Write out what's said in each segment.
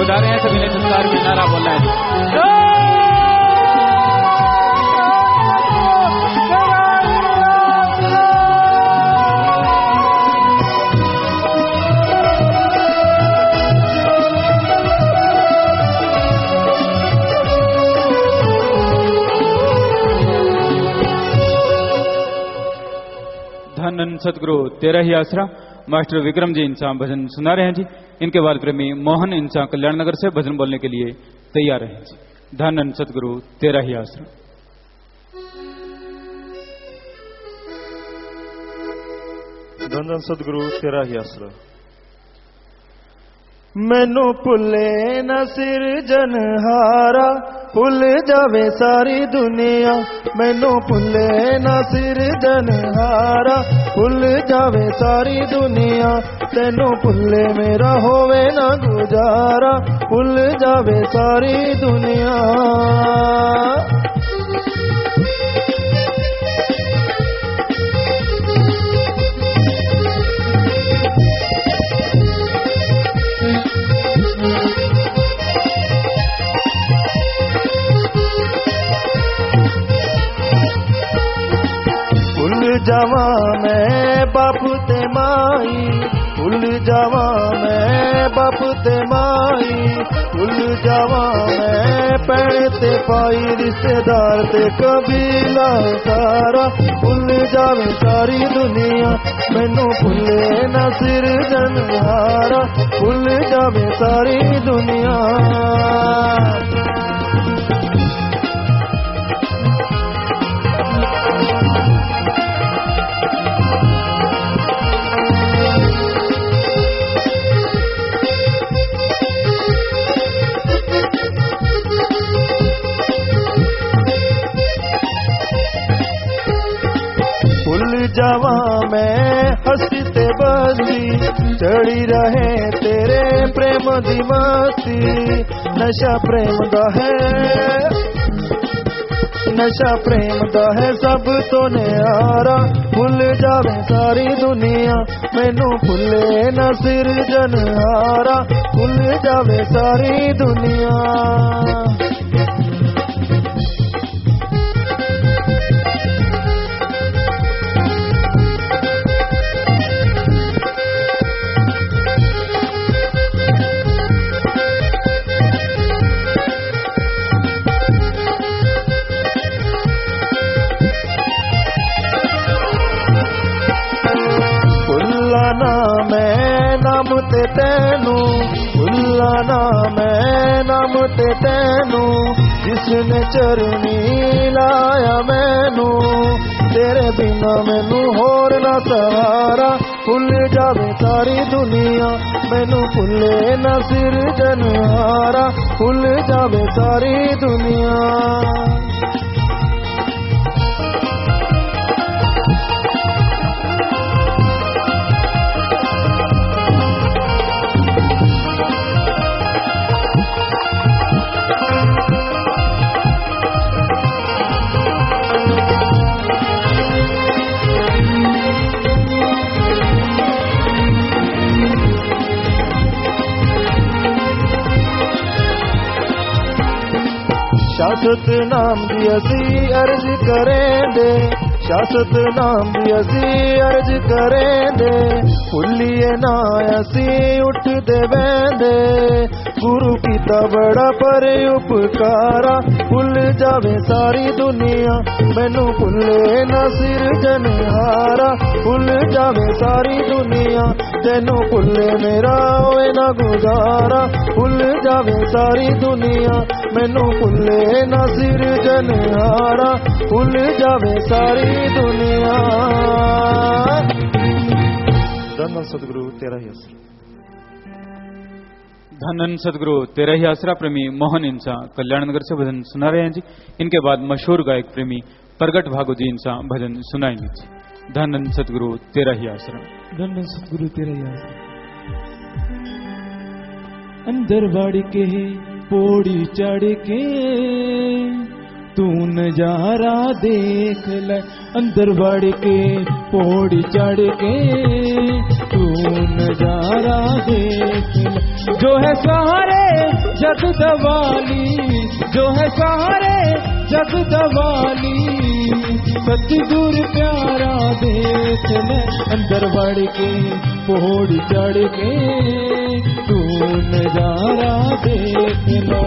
बुला रहे हैं, सभी ने संस्कार के नारा बोलना है। धन सतगुरु तेरा ही आसरा मास्टर विक्रम जी इनसा भजन सुना रहे हैं जी। इनके बाद प्रेमी मोहन इनसा कल्याण नगर से भजन बोलने के लिए तैयार हैं जी। धन सतगुरु तेरा ही आसरा। धन सतगुरु तेरा ही आसरा। मैनू भुले न सिरजनहारा, भुल जावे सारी दुनिया। मैनू भुले न सिरजनहारा, भुल जावे सारी दुनिया। तेनू भुले मेरा होवे ना गुजारा, भुल जावे सारी दुनिया। जावा मैं बाप ते माई, भूल जावा मैं बाप ते माई। भूल जावा मैं पैण ते पाई, रिश्तेदार ते कबीला सारा। भूल जावे सारी दुनिया, मैनू भुले न सिरजनहारा। भूल जावे सारी दुनिया। जावा मैं हंसते बसी, चढ़ी रहे तेरे प्रेम दी मस्ती। नशा प्रेम दा है, नशा प्रेम दा है सब तो न्यारा। भूल जावे सारी दुनिया, मैनू भुले न सिरजनहारा। भूल जावे सारी दुनिया। नाम ते तैनू भुलाना मैं, नाम ते तैनू जिसने चरनी लाया मैनू। तेरे बिना मैनू होर ना सहारा, भुल जावे सारी दुनिया। मैनू भुले न सिरजनहारा, भुल जावे सारी दुनिया। शाश्वत नाम दी असी अर्ज करें दे, शाश्वत नाम दी असी अर्ज करें दे। भुलिए ना असी उठ दे बहदे, गुरु कीता बड़ा पर उपकारा। भुल जावे सारी दुनिया, मैनू भुले ना सिरजनहारा। भुल जावे सारी दुनिया, तेनू भुले मेरा होवे ना गुजारा। भुल जावे सारी दुनिया, मैनू भुले ना सिरजनहारा। भुल जावे सारी दुनिया। धन सतगुरु तेरा ही आसरा। धन सतगुरु तेरा ही आसरा। प्रेमी मोहन इंसा कल्याण नगर से भजन सुना रहे हैं जी। इनके बाद मशहूर गायक प्रेमी प्रगट भागु जी इंसा भजन सुनाएंगे जी। धन सतगुरु तेरा ही आसरा। धन सतगुरु तेरा ही आसरा। अंदर बाड़ के पौड़ी चढ़ के तू नजारा देख ले। अंदर बाड़ के पौड़ी चढ़ के तू नजारा देख ले। जो है सारे जग दवाली जो है सारे जग दवाली। सतगुर प्यारा देख ले अंदर बढ़ के पौड़ी चढ़ के तू नजारा देख ले।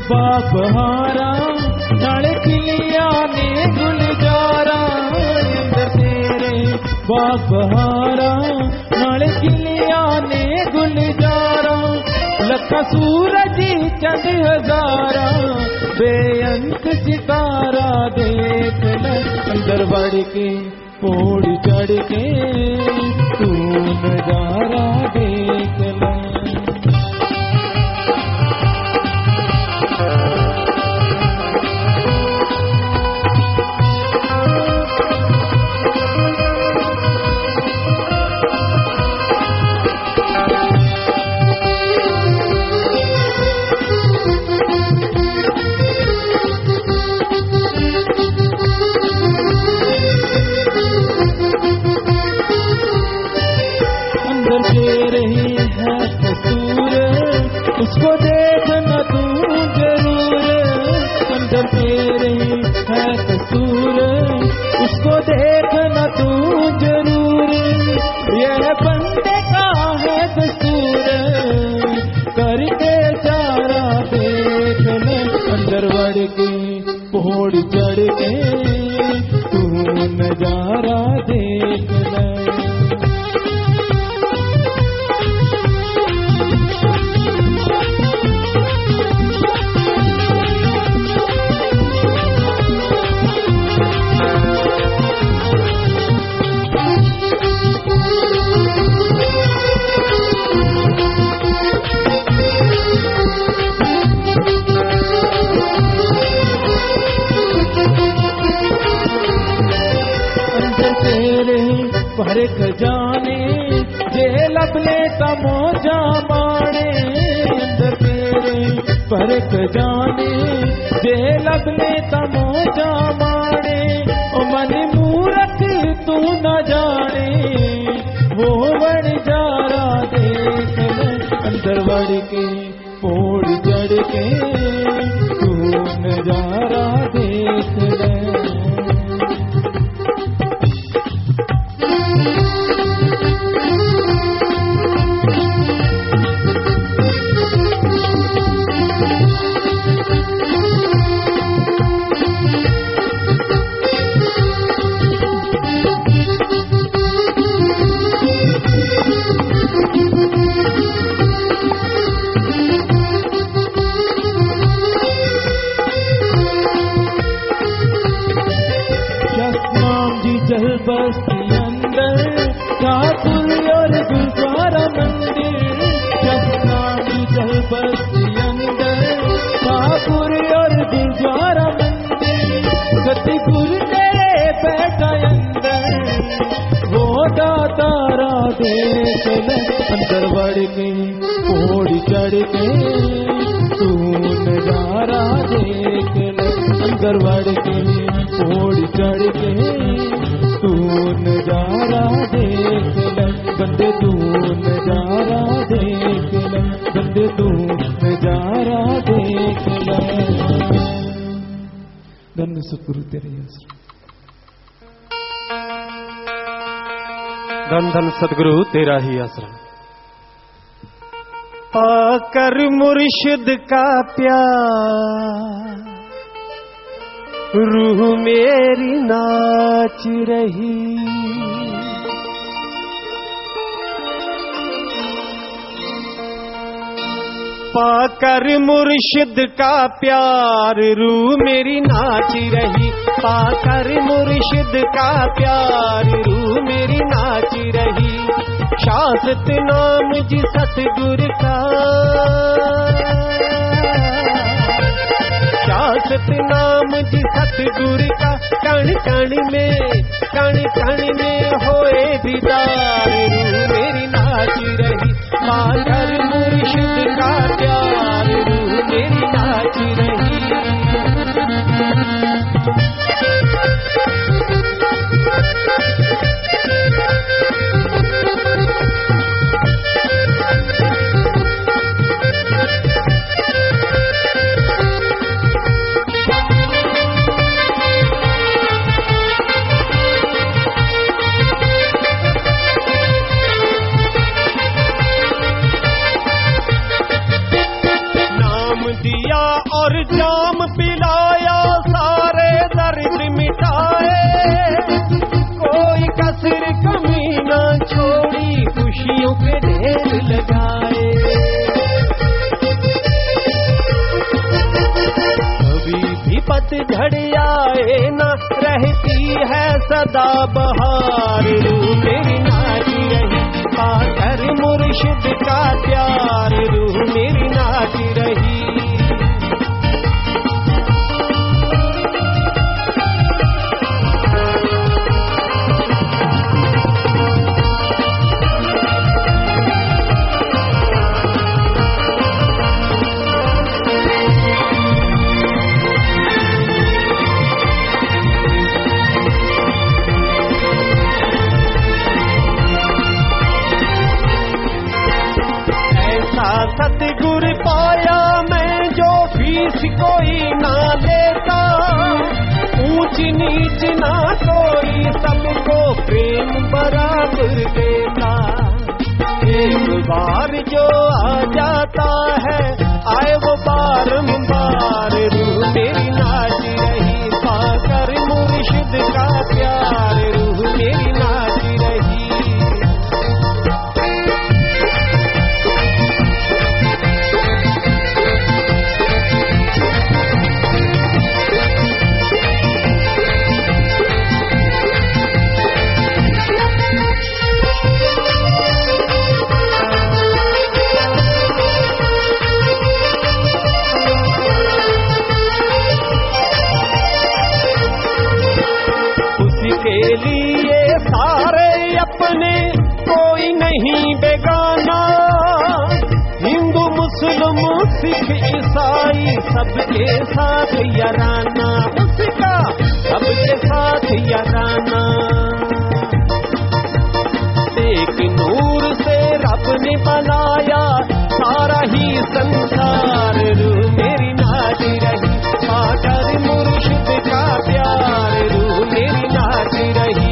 बाप हारा नाले किलिया ने गुलजारा। अंदर तेरे बाप हारा नाले किलिया ने गुलजारा। लखा सूरज चंद हजारा बेअंत सितारा देख ले अंदर बढ़ के पौड़ी चढ़ के तू नजारा देख ले। उसको देखना तू जरूर अंदर तेरे है कसूर। उसको देखना तू जरूर यह बंदे का है दस्तूर। करके चारा देख ले अंदर बढ़ के पौड़ी चढ़ के तू नजारा देख ले। पर खजाने जे लबले तमोजा माणे। अंदर तेरे पर खजाने जे लबले तमोजा माणे। ओ मन मूरख तू न जाने वो बन जारा देख ले अंदर बढ़ के पौड़ी चढ़ के तू नजारा देख ले। चल बस्ती अंदर ठाकुर और गुरुद्वारा मंदिर। चल बस्ती अंदर ठाकुर और गुरुद्वारा मंदिर। सतगुरु तेरे बैठा अंदर वो दातारा देख ले अंदर बढ़ के पौड़ी चढ़ के तू नजारा देख ले। अंदर बढ़ के पौड़ी चढ़ के तू नजारा देख ले बंदे तू नजारा देख ले बंदे तू नजारा देख ले। धन्य सतगुरु तेरे आश्रम। धन धन सतगुरु तेरा ही आश्रम। पाकर मुर्शिद का प्यार रूह मेरी नाच रही। पाकर मुर्शिद का प्यार रूह मेरी नाच रही। पाकर मुर्शिद का प्यार रूह मेरी नाच रही। शाश्वत नाम जी सतगुर का शाश्वत नाम जी सतगुरु का, कण कण में होए दीदार, रूह मेरी नाच रही पाकर मुर्शिद का प्यार, रूह मेरी नाच रही। और जाम पिलाया सारे दर्द मिटाए, कोई कसर कमी न छोड़ी खुशियों के ढेर लगाए। कभी भी पतझड़ आए न रहती है सदा बहार, रूह मेरी नाच रही पाकर मुर्शिद का प्यार, रूह मेरी नाच रही। सतगुरु पाया मैं जो फीस कोई ना लेता, ऊंच नीच ना कोई सबको प्रेम बराबर देता। एक बार जो आ जाता है आए वो बारंबार, रूह मेरी नाच रही पाकर मुर्शिद का प्यार, रूह मेरी नाच रही। के लिए सारे अपने कोई नहीं बेगाना, हिंदू मुस्लिम सिख ईसाई सबके साथ याराना, उसका सबके साथ याराना। एक नूर से रब ने बनाया सारा ही संसार, रूह मेरी नाच रही पाकर मुर्शिद का प्यार, रूह मेरी नाच रही।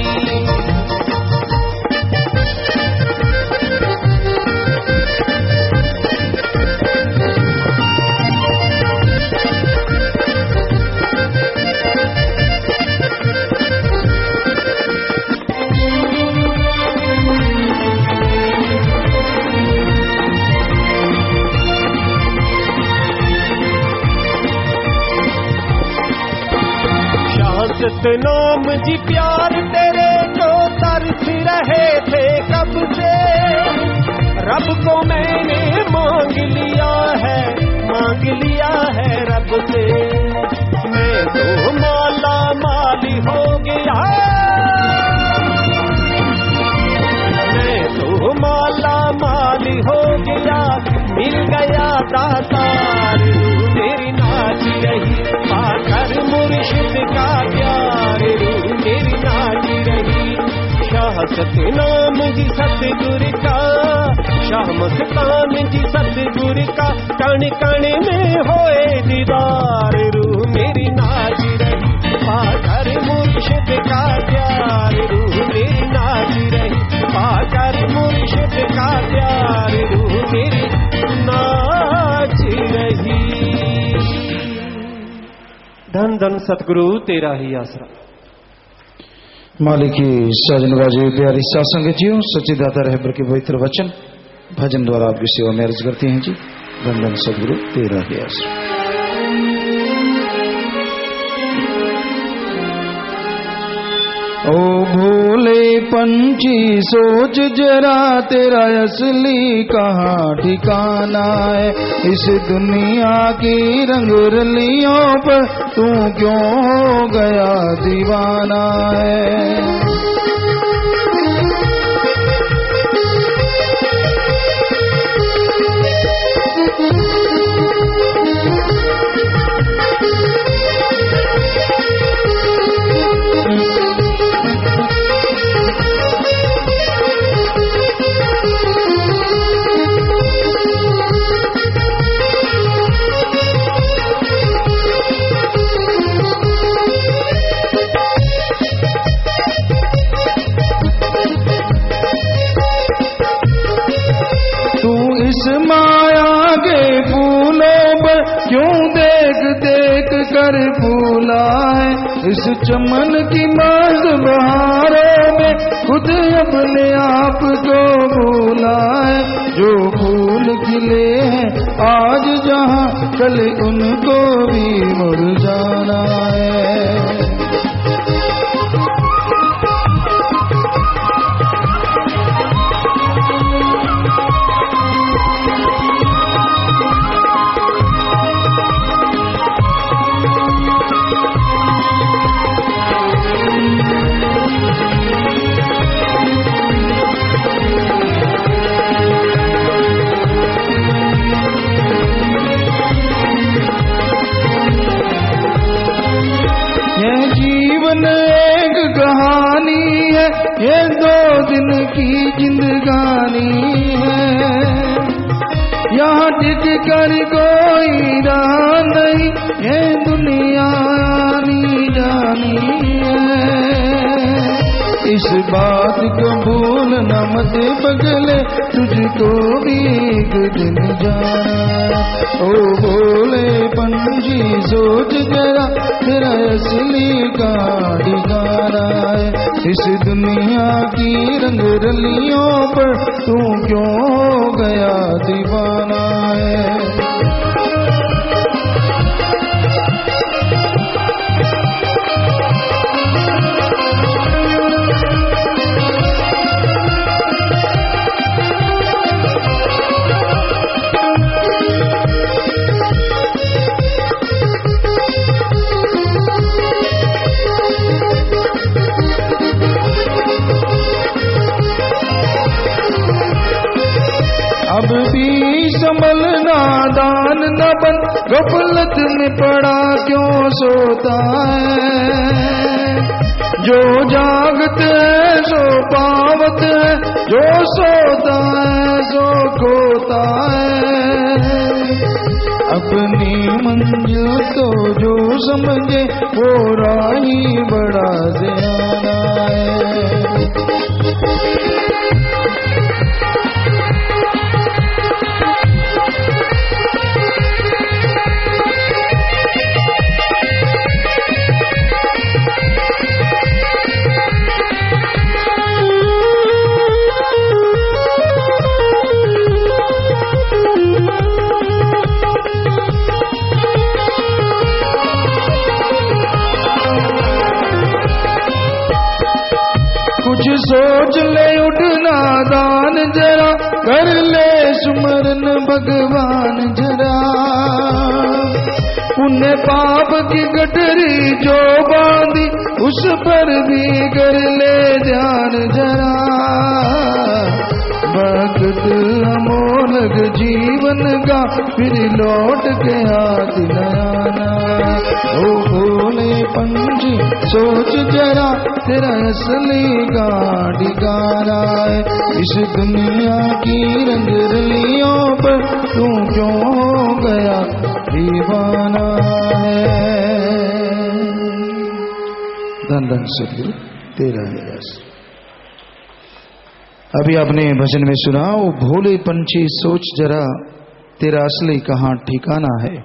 शाश्वत नाम जी प्यार तेरे को तरस रहे थे कब से, रब को मैंने मांग लिया है रब से। मैं तो माला माली हो गया, मैं तो माला माली हो गया, मिल गया दातार, मेरी नाच रही पाकर मुर्शिद का प्यार, रूह मेरी नाच रही। शाश्वत नाम जी सतगुरु का, शाह मस्तान जी सतगुरु का, कण कण में होए दीदार, रूह मेरी नाच रही पाकर मुर्शिद का प्यार, रूह मेरी नाच रही पाकर मुर्शिद का प्यार, रूह मेरी नाच रही। धन धन सतगुरु तेरा ही आसरा। मालिक की साजन बाजी प्यारी सासंगतियों, सच्चिदाता रहबर के पवित्र वचन भजन द्वारा आपकी सेवा में अर्ज करते हैं जी। धन धन सतगुरु तेरा ही आसरा। ओ भोले पंछी सोच जरा तेरा असली कहाँ ठिकाना है। इस दुनिया की रंग रलियों पर तू क्यों हो गया दीवाना है। इस माया के फूलों पर क्यों देख देख कर फूला है। इस चमन की मस्त बहारों में खुद अपने आप को भूला है। जो फूल खिले हैं आज जहाँ कल उनको भी मुरझाना है। एक कहानी है ये 2 दिन की जिंदगानी है। यहाँ टिक कर कोई राह नहीं ये दुनिया आनी जानी है। इस बात को भूल न मत बगले तुझको भी एक दिन जाना। ओ भोले पंछी सोच जरा तेरा असली का ठिकाना है। इस दुनिया की रंग रलियों पर तू क्यों हो गया दीवाना है। अब भी संभल नादान न बन गफलत में पड़ा क्यों सोता है। जो जागत है सो पावत है जो सोता है सो खोता है। अपनी मंजिल तो जो समझे वो राही बड़ा ज़ियाना है। कुछ सोच ले उठना दान जरा कर ले सुमरन भगवान जरा। उन्हें पाप की गठरी जो बांधी उस पर भी कर ले ध्यान जरा। वक्त अमोलक जीवन का फिर लौट के हाथ न आना। ओ भोले पंछी सोच जरा तेरा असली का ठिकाना है। इस दुनिया की रंग रलियों पर तू क्यों हो गया दीवाना है। धन धन सतगुरु तेरा है यश। अभी आपने भजन में सुना, वो भोले पंछी सोच जरा तेरा असली कहाँ ठिकाना है।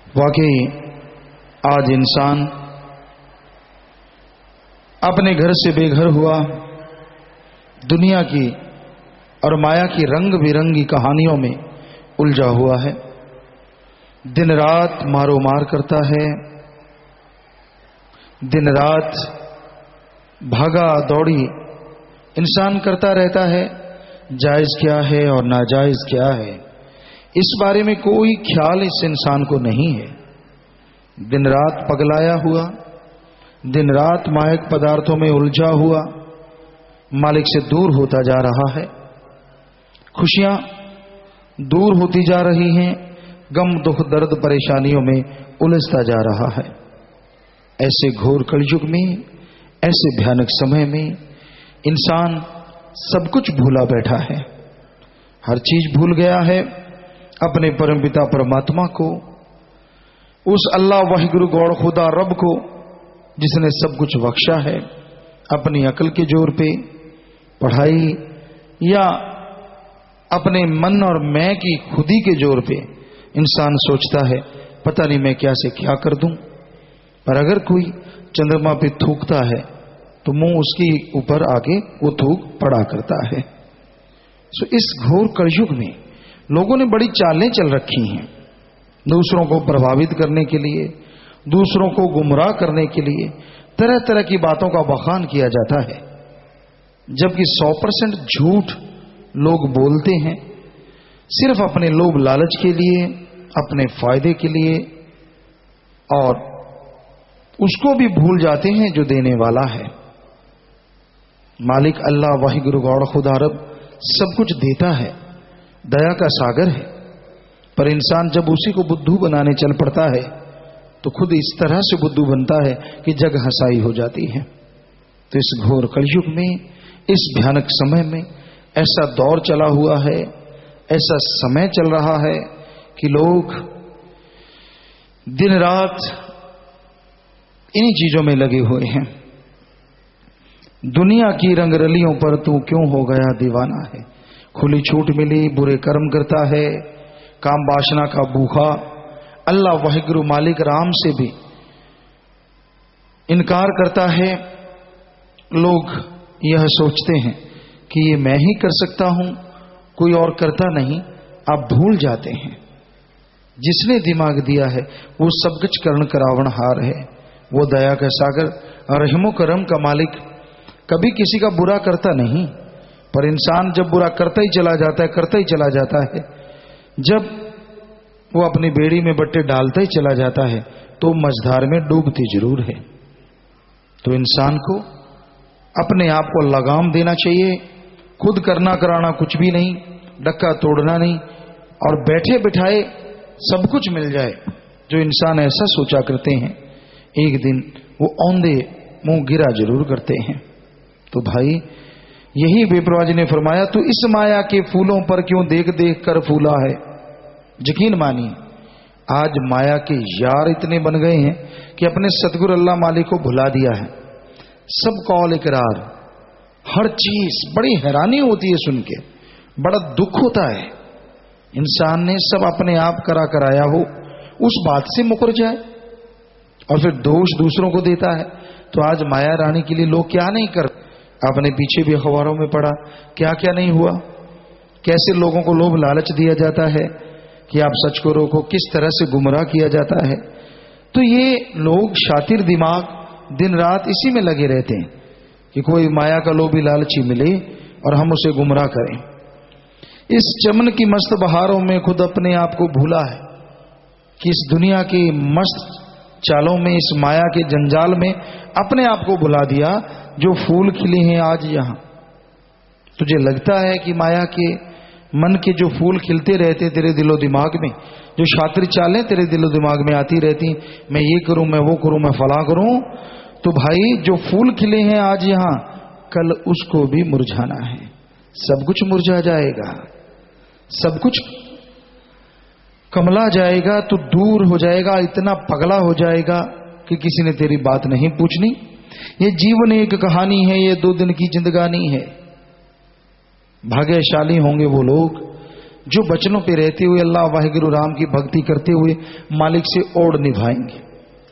वाकई आज इंसान अपने घर से बेघर हुआ, दुनिया की और माया की रंग बिरंगी कहानियों में उलझा हुआ है। दिन रात मारो मार करता है, दिन रात भागा दौड़ी इंसान करता रहता है। जायज क्या है और नाजायज क्या है, इस बारे में कोई ख्याल इस इंसान को नहीं है। दिन रात पगलाया हुआ, दिन रात मायक पदार्थों में उलझा हुआ, मालिक से दूर होता जा रहा है। खुशियां दूर होती जा रही हैं, गम दुख दर्द परेशानियों में उलझता जा रहा है। ऐसे घोर कलयुग में, ऐसे भयानक समय में इंसान सब कुछ भूला बैठा है, हर चीज भूल गया है। अपने परमपिता परमात्मा को, उस अल्लाह वाहिगुरु गौड़ खुदा रब को जिसने सब कुछ बख्शा है, अपनी अकल के जोर पे, पढ़ाई या अपने मन और मैं की खुदी के जोर पे इंसान सोचता है पता नहीं मैं क्या से क्या कर दूं। पर अगर कोई चंद्रमा पे थूकता है तो मुंह उसके ऊपर आके वो थूक पड़ा करता है। सो इस घोर कलयुग में लोगों ने बड़ी चालें चल रखी हैं, दूसरों को प्रभावित करने के लिए, दूसरों को गुमराह करने के लिए तरह तरह की बातों का बखान किया जाता है। जबकि 100% झूठ लोग बोलते हैं, सिर्फ अपने लोभ लालच के लिए, अपने फायदे के लिए, और उसको भी भूल जाते हैं जो देने वाला है। मालिक अल्लाह वाहिगुरु गौड़ खुदा रब सब कुछ देता है, दया का सागर है। पर इंसान जब उसी को बुद्धू बनाने चल पड़ता है तो खुद इस तरह से बुद्धू बनता है कि जग हंसाई हो जाती है। तो इस घोर कलयुग में, इस भयानक समय में ऐसा दौर चला हुआ है, ऐसा समय चल रहा है कि लोग दिन रात इन्हीं चीजों में लगे हुए हैं। दुनिया की रंगरलियों पर तू क्यों हो गया दीवाना है। खुली छूट मिली, बुरे कर्म करता है, काम वासना का भूखा, अल्लाह वाहिगुरु मालिक राम से भी इनकार करता है। लोग यह सोचते हैं कि ये मैं ही कर सकता हूं, कोई और करता नहीं। आप भूल जाते हैं जिसने दिमाग दिया है वो सब कुछ कर्ण करावण हार है, वो दया का सागर रहमो करम का मालिक कभी किसी का बुरा करता नहीं। पर इंसान जब बुरा करता ही चला जाता है, करता ही चला जाता है, जब वो अपनी बेड़ी में बट्टे डालता ही चला जाता है तो मझधार में डूबती जरूर है। तो इंसान को अपने आप को लगाम देना चाहिए। खुद करना कराना कुछ भी नहीं, डक्का तोड़ना नहीं, और बैठे बिठाए सब कुछ मिल जाए। जो इंसान ऐसा सोचा करते हैं एक दिन वो औंधे मुंह गिरा जरूर करते हैं। तो भाई यही बेपरवाह जी ने फरमाया, तू इस माया के फूलों पर क्यों देख देख कर फूला है। यकीन मानिए आज माया के यार इतने बन गए हैं कि अपने सतगुरु अल्लाह मालिक को भुला दिया है। सब कौल इकरार, हर चीज बड़ी हैरानी होती है सुन के, बड़ा दुख होता है। इंसान ने सब अपने आप करा कराया हो, उस बात से मुकर जाए और फिर दोष दूसरों को देता है। तो आज माया रानी के लिए लोग क्या नहीं कर, आपने पीछे भी अखबारों में पढ़ा क्या क्या नहीं हुआ, कैसे लोगों को लोभ लालच दिया जाता है कि आप सच को रोको, किस तरह से गुमराह किया जाता है। तो ये लोग शातिर दिमाग दिन रात इसी में लगे रहते हैं कि कोई माया का लोभी लालची मिले और हम उसे गुमराह करें। इस चमन की मस्त बहारों में खुद अपने आप को भूला है कि इस दुनिया की मस्त चालों में, इस माया के जंजाल में अपने आप को भुला दिया। जो फूल खिले हैं आज यहां, तुझे लगता है कि माया के मन के जो फूल खिलते रहते तेरे दिलो दिमाग में, जो शातिर चालें तेरे दिलो दिमाग में आती रहती, मैं ये करूं, मैं वो करूं, मैं फला करूं, तो भाई जो फूल खिले हैं आज यहां, कल उसको भी मुरझाना है। सब कुछ मुरझा जाएगा, सब कुछ कमला जाएगा, तो दूर हो जाएगा, इतना पगला हो जाएगा कि किसी ने तेरी बात नहीं पूछनी। ये जीवन एक कहानी है, ये 2 दिन की जिंदगानी है। भाग्यशाली होंगे वो लोग जो बचनों पे रहते हुए अल्लाह वाहिगुरु राम की भक्ति करते हुए मालिक से ओढ़ निभाएंगे,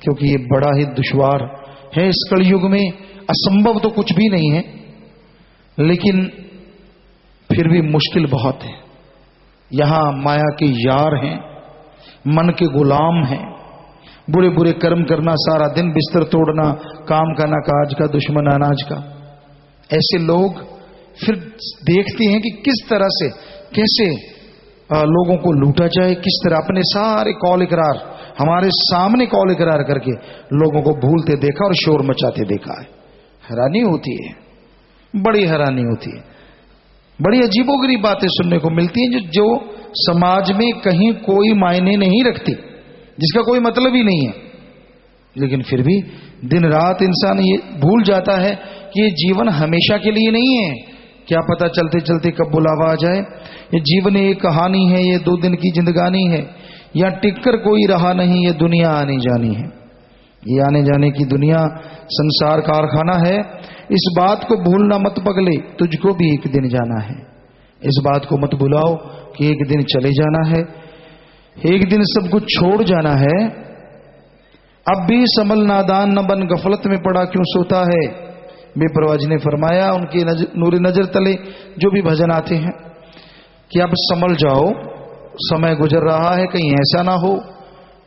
क्योंकि ये बड़ा ही दुश्वार है इस कलयुग में। असंभव तो कुछ भी नहीं है, लेकिन फिर भी मुश्किल बहुत है। यहां माया के यार हैं, मन के गुलाम हैं, बुरे बुरे कर्म करना, सारा दिन बिस्तर तोड़ना, काम का ना काज का, दुश्मन अनाज का। ऐसे लोग फिर देखते हैं कि किस तरह से कैसे लोगों को लूटा जाए, किस तरह अपने सारे कौल इकरार हमारे सामने कौल इकरार करके लोगों को भूलते देखा और शोर मचाते देखा है। हैरानी होती है, बड़ी हैरानी होती है। बड़ी अजीबोगरीब बातें सुनने को मिलती हैं जो समाज में कहीं कोई मायने नहीं रखती, जिसका कोई मतलब ही नहीं है। लेकिन फिर भी दिन रात इंसान ये भूल जाता है कि ये जीवन हमेशा के लिए नहीं है। क्या पता चलते चलते कब बुलावा आ जाए। ये जीवन एक कहानी है, ये 2 दिन की जिंदगानी है, या टिककर कोई रहा नहीं, ये दुनिया आनी जानी है। ये आने जाने की दुनिया संसार कारखाना है। इस बात को भूलना मत पगले, तुझको भी एक दिन जाना है। इस बात को मत भुलाओ कि एक दिन चले जाना है, एक दिन सब कुछ छोड़ जाना है। अब भी संभल नादान न बन, गफलत में पड़ा क्यों सोता है। बेपरवाह जी ने फरमाया उनके नूर नजर तले जो भी भजन आते हैं कि अब संभल जाओ, समय गुजर रहा है, कहीं ऐसा ना हो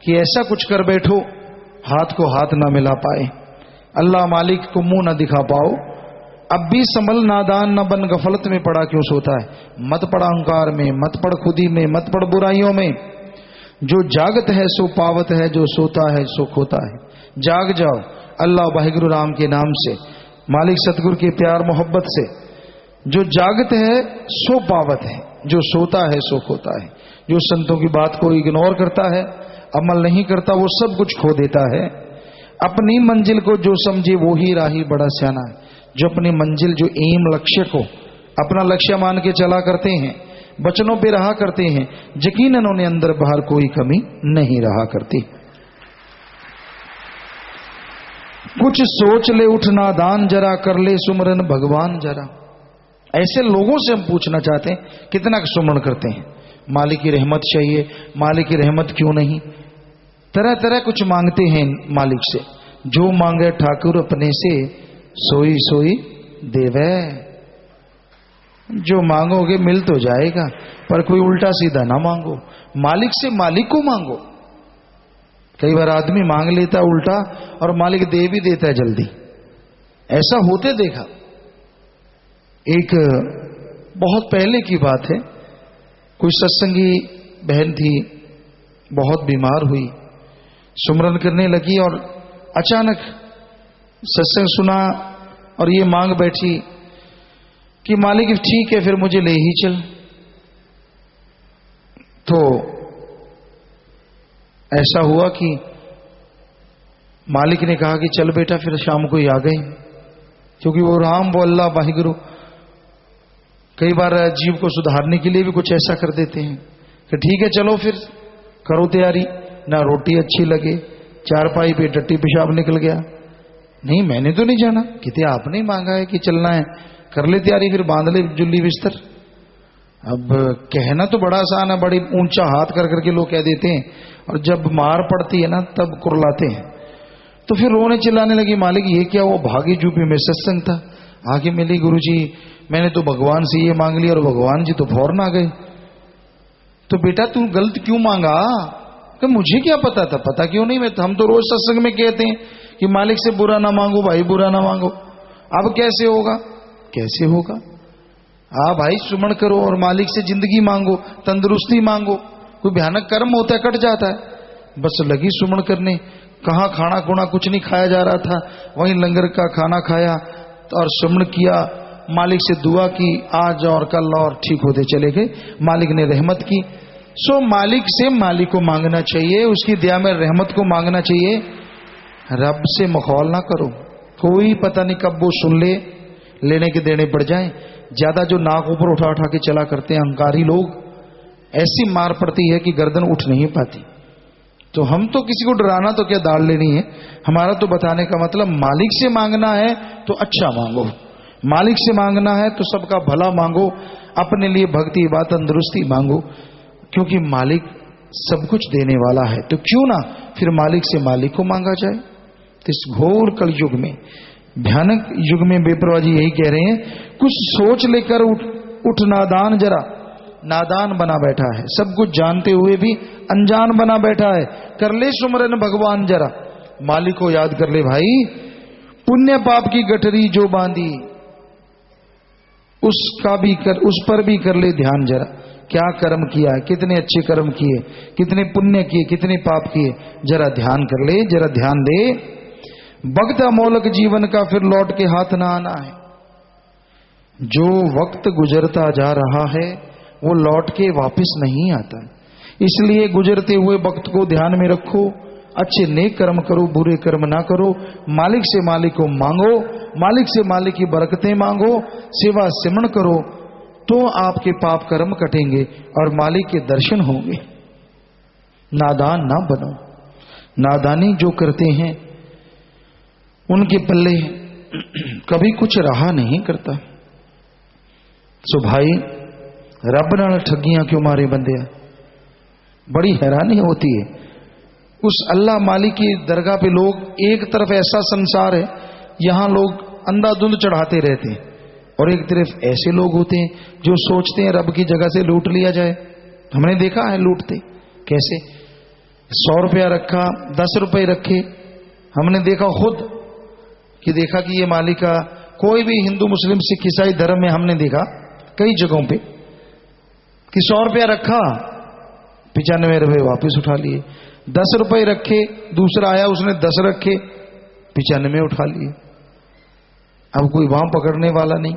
कि ऐसा कुछ कर बैठो हाथ को हाथ ना मिला पाए, अल्लाह मालिक को मुंह ना दिखा पाओ। अब भी संभल नादान न बन, गफलत में पड़ा क्यों सोता है। मत पड़ अहंकार में, मत पड़ खुदी में, मत पड़ बुराइयों में। जो जागत है सो पावत है, जो सोता है सो खोता है। जाग जाओ अल्लाह वाहिगुरु राम के नाम से, मालिक सतगुरु के प्यार मोहब्बत से। जो जागत है सो पावत है, जो सोता है सो खोता है। जो संतों की बात को इग्नोर करता है, अमल नहीं करता, वो सब कुछ खो देता है। अपनी मंजिल को जो समझे वो ही राही बड़ा सियाना है। जो अपनी मंजिल, जो एम, लक्ष्य को अपना लक्ष्य मान के चला करते हैं, वचनों पे रहा करते हैं, यकीनन उन्हें अंदर बाहर कोई कमी नहीं रहा करती। कुछ सोच ले उठ नादान, जरा कर ले सुमरन भगवान जरा। ऐसे लोगों से हम पूछना चाहते हैं कितना सुमरण करते हैं। मालिक की रहमत चाहिए, मालिक की रहमत क्यों नहीं। तरह तरह कुछ मांगते हैं मालिक से। जो मांगे ठाकुर अपने से, सोई सोई देवे। जो मांगोगे मिल तो जाएगा, पर कोई उल्टा सीधा ना मांगो। मालिक से मालिक को मांगो। कई बार आदमी मांग लेता उल्टा और मालिक दे भी देता है जल्दी। ऐसा होते देखा। एक बहुत पहले की बात है, कोई सत्संगी बहन थी, बहुत बीमार हुई, सुमरन करने लगी और अचानक सत्संग सुना और ये मांग बैठी कि मालिक ठीक है फिर मुझे ले ही चल। तो ऐसा हुआ कि मालिक ने कहा कि चल बेटा, फिर शाम को ही आ गए। क्योंकि वो राम वो अल्लाह वाहिगुरु कई बार जीव को सुधारने के लिए भी कुछ ऐसा कर देते हैं कि ठीक है चलो फिर करो तैयारी। ना रोटी अच्छी लगे, चारपाई पे टट्टी पेशाब निकल गया। नहीं मैंने तो नहीं जाना, कितने आपने ही मांगा है कि चलना है, कर ले तैयारी, फिर बांध ले जुल्ली बिस्तर। अब कहना तो बड़ा आसान है, बड़ी ऊंचा हाथ कर करके लोग कह देते हैं, और जब मार पड़ती है ना तब कुरलाते हैं। तो फिर रोने चिल्लाने लगी, मालिक ये क्या, वो भागी जूपी में सत्संग था, आगे मिली गुरुजी, मैंने तो भगवान से ये मांग लिया और भगवान जी तो फौरन आ गए। तो बेटा तू गलत क्यों मांगा? कि मुझे क्या पता था। पता क्यों नहीं, मैं हम तो रोज सत्संग में कहते हैं कि मालिक से बुरा ना मांगो भाई, बुरा ना मांगो। अब कैसे होगा? कैसे होगा? भाई सुमन करो और मालिक से जिंदगी मांगो, तंदुरुस्ती मांगो। कोई भयानक कर्म होता है, कट जाता है। बस लगी सुमन करने। कहाँ खाना खुना कुछ नहीं खाया जा रहा था, वहीं लंगर का खाना खाया और सुमन किया, मालिक से दुआ की, आज और कल और ठीक होते चले गए। मालिक ने रहमत की। सो मालिक से मालिक को मांगना चाहिए, उसकी दया में रहमत को मांगना चाहिए। रब से मखौल ना करो, कोई पता नहीं कब वो सुन ले, लेने के देने पड़ जाए। ज्यादा जो नाक ऊपर उठा उठा के चला करते हैं अहंकारी लोग, ऐसी मार पड़ती है कि गर्दन उठ नहीं पाती। तो हम तो किसी को डराना तो क्या दाल लेनी है। हमारा तो बताने का मतलब मालिक से मांगना है तो अच्छा मांगो, मालिक से मांगना है तो सबका भला मांगो, अपने लिए भक्ति इबादत तंदुरुस्ती मांगो, क्योंकि मालिक सब कुछ देने वाला है। तो क्यों ना फिर मालिक से मालिक को मांगा जाए। तो इस घोर कल युग में, भयानक युग में बेपरवाह जी यही कह रहे हैं, कुछ सोच लेकर उठ नादान जरा, नादान बना बैठा है, सब कुछ जानते हुए भी अनजान बना बैठा है। कर ले सुमरन भगवान जरा, मालिक को याद कर ले भाई। पुण्य पाप की गठरी जो बांधी, उसका भी कर, उस पर भी कर ले ध्यान जरा। क्या कर्म किया, कितने अच्छे कर्म किए, कितने पुण्य किए, कितने पाप किए, जरा ध्यान कर ले, जरा ध्यान दे। वक्त अमोलक जीवन का फिर लौट के हाथ ना आना है। जो वक्त गुजरता जा रहा है वो लौट के वापस नहीं आता, इसलिए गुजरते हुए वक्त को ध्यान में रखो। अच्छे नेक कर्म करो, बुरे कर्म ना करो। मालिक से मालिक को मांगो, मालिक से मालिक की बरकतें मांगो, सेवा सिमरण करो, तो आपके पाप कर्म कटेंगे और मालिक के दर्शन होंगे। नादान ना बनो। नादानी जो करते हैं उनके पल्ले कभी कुछ रहा नहीं करता। सो भाई, रब नाल ठगियां क्यों मारे बंदे? बड़ी हैरानी होती है। उस अल्लाह मालिक की दरगाह पे लोग, एक तरफ ऐसा संसार है यहां लोग अंधाधुंध चढ़ाते रहते हैं, और एक तरफ ऐसे लोग होते हैं जो सोचते हैं रब की जगह से लूट लिया जाए। हमने देखा है लूटते कैसे। 100 रुपया रखा, 10 रुपए रखे। हमने देखा खुद कि देखा कि ये मालिक का, कोई भी हिंदू मुस्लिम सिख ईसाई धर्म में हमने देखा कई जगहों पे कि 100 रुपया रखा, 95 रुपए वापस उठा लिए। 10 रुपए रखे, दूसरा आया उसने 10 रखे, 95 उठा लिए। अब कोई वहां पकड़ने वाला नहीं।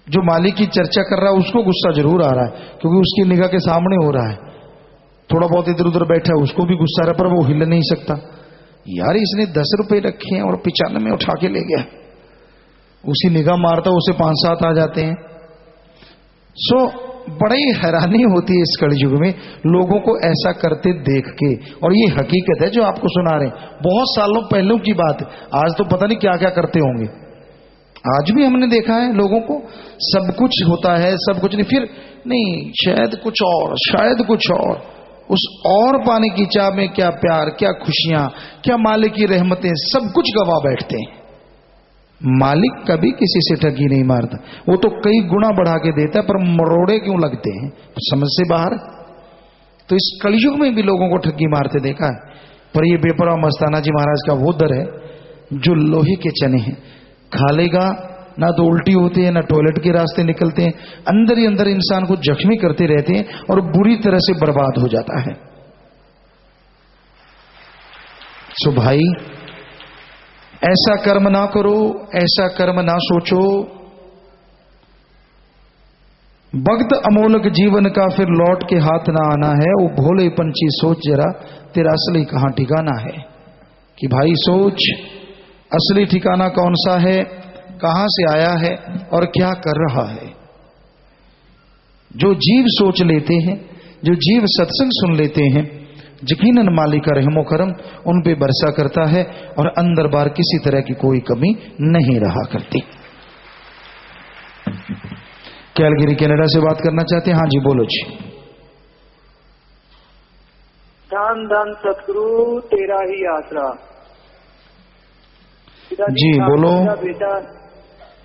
जो मालिक की चर्चा कर रहा है उसको गुस्सा जरूर आ रहा है, क्योंकि उसकी निगाह के सामने हो रहा है। थोड़ा बहुत इधर उधर बैठा है उसको भी गुस्सा आ रहा है, पर वो हिल नहीं सकता। यार इसने 10 रुपए रखे हैं और 95 उठा के ले गया। उसी निगाह मारता उसे 5-7 आ जाते हैं। सो बड़ी हैरानी होती है इस कलयुग में लोगों को ऐसा करते देख के। और ये हकीकत है जो आपको सुना रहे हैं, बहुत सालों पहले की बात है। आज तो पता नहीं क्या क्या करते होंगे। आज भी हमने देखा है लोगों को, सब कुछ होता है, सब कुछ नहीं, फिर नहीं शायद कुछ और, शायद कुछ और। उस और पाने की चाह में क्या प्यार, क्या खुशियां, क्या मालिक की रहमतें, सब कुछ गवा बैठते हैं। मालिक कभी किसी से ठगी नहीं मारता, वो तो कई गुना बढ़ा के देता है, पर मरोड़े क्यों लगते हैं समझ से बाहर। तो इस कलयुग में भी लोगों को ठगी मारते देखा है। पर ये बेपरवाह मस्ताना जी महाराज का वो दर है जो लोहे के चने हैं, खा लेगा ना तो उल्टी होती है, ना टॉयलेट के रास्ते निकलते हैं, अंदर ही अंदर इंसान को जख्मी करते रहते हैं और बुरी तरह से बर्बाद हो जाता है। सो भाई, ऐसा कर्म ना करो, ऐसा कर्म ना सोचो। वक्त अमोलक जीवन का फिर लौट के हाथ ना आना है। वो भोले पंछी सोच जरा, तेरा असली कहां ठिकाना है। कि भाई सोच, असली ठिकाना कौन सा है, कहां से आया है और क्या कर रहा है। जो जीव सोच लेते हैं, जो जीव सत्संग सुन लेते हैं, यकीनन मालिक का रहमो करम उन पे बरसा करता है और अंदर बार किसी तरह की कोई कमी नहीं रहा करती। कैलगरी कनाडा से बात करना चाहते हैं? हाँ जी, बोलो जी। धन धन सतगुरु तेरा ही आसरा। जी बोलो। बेटा,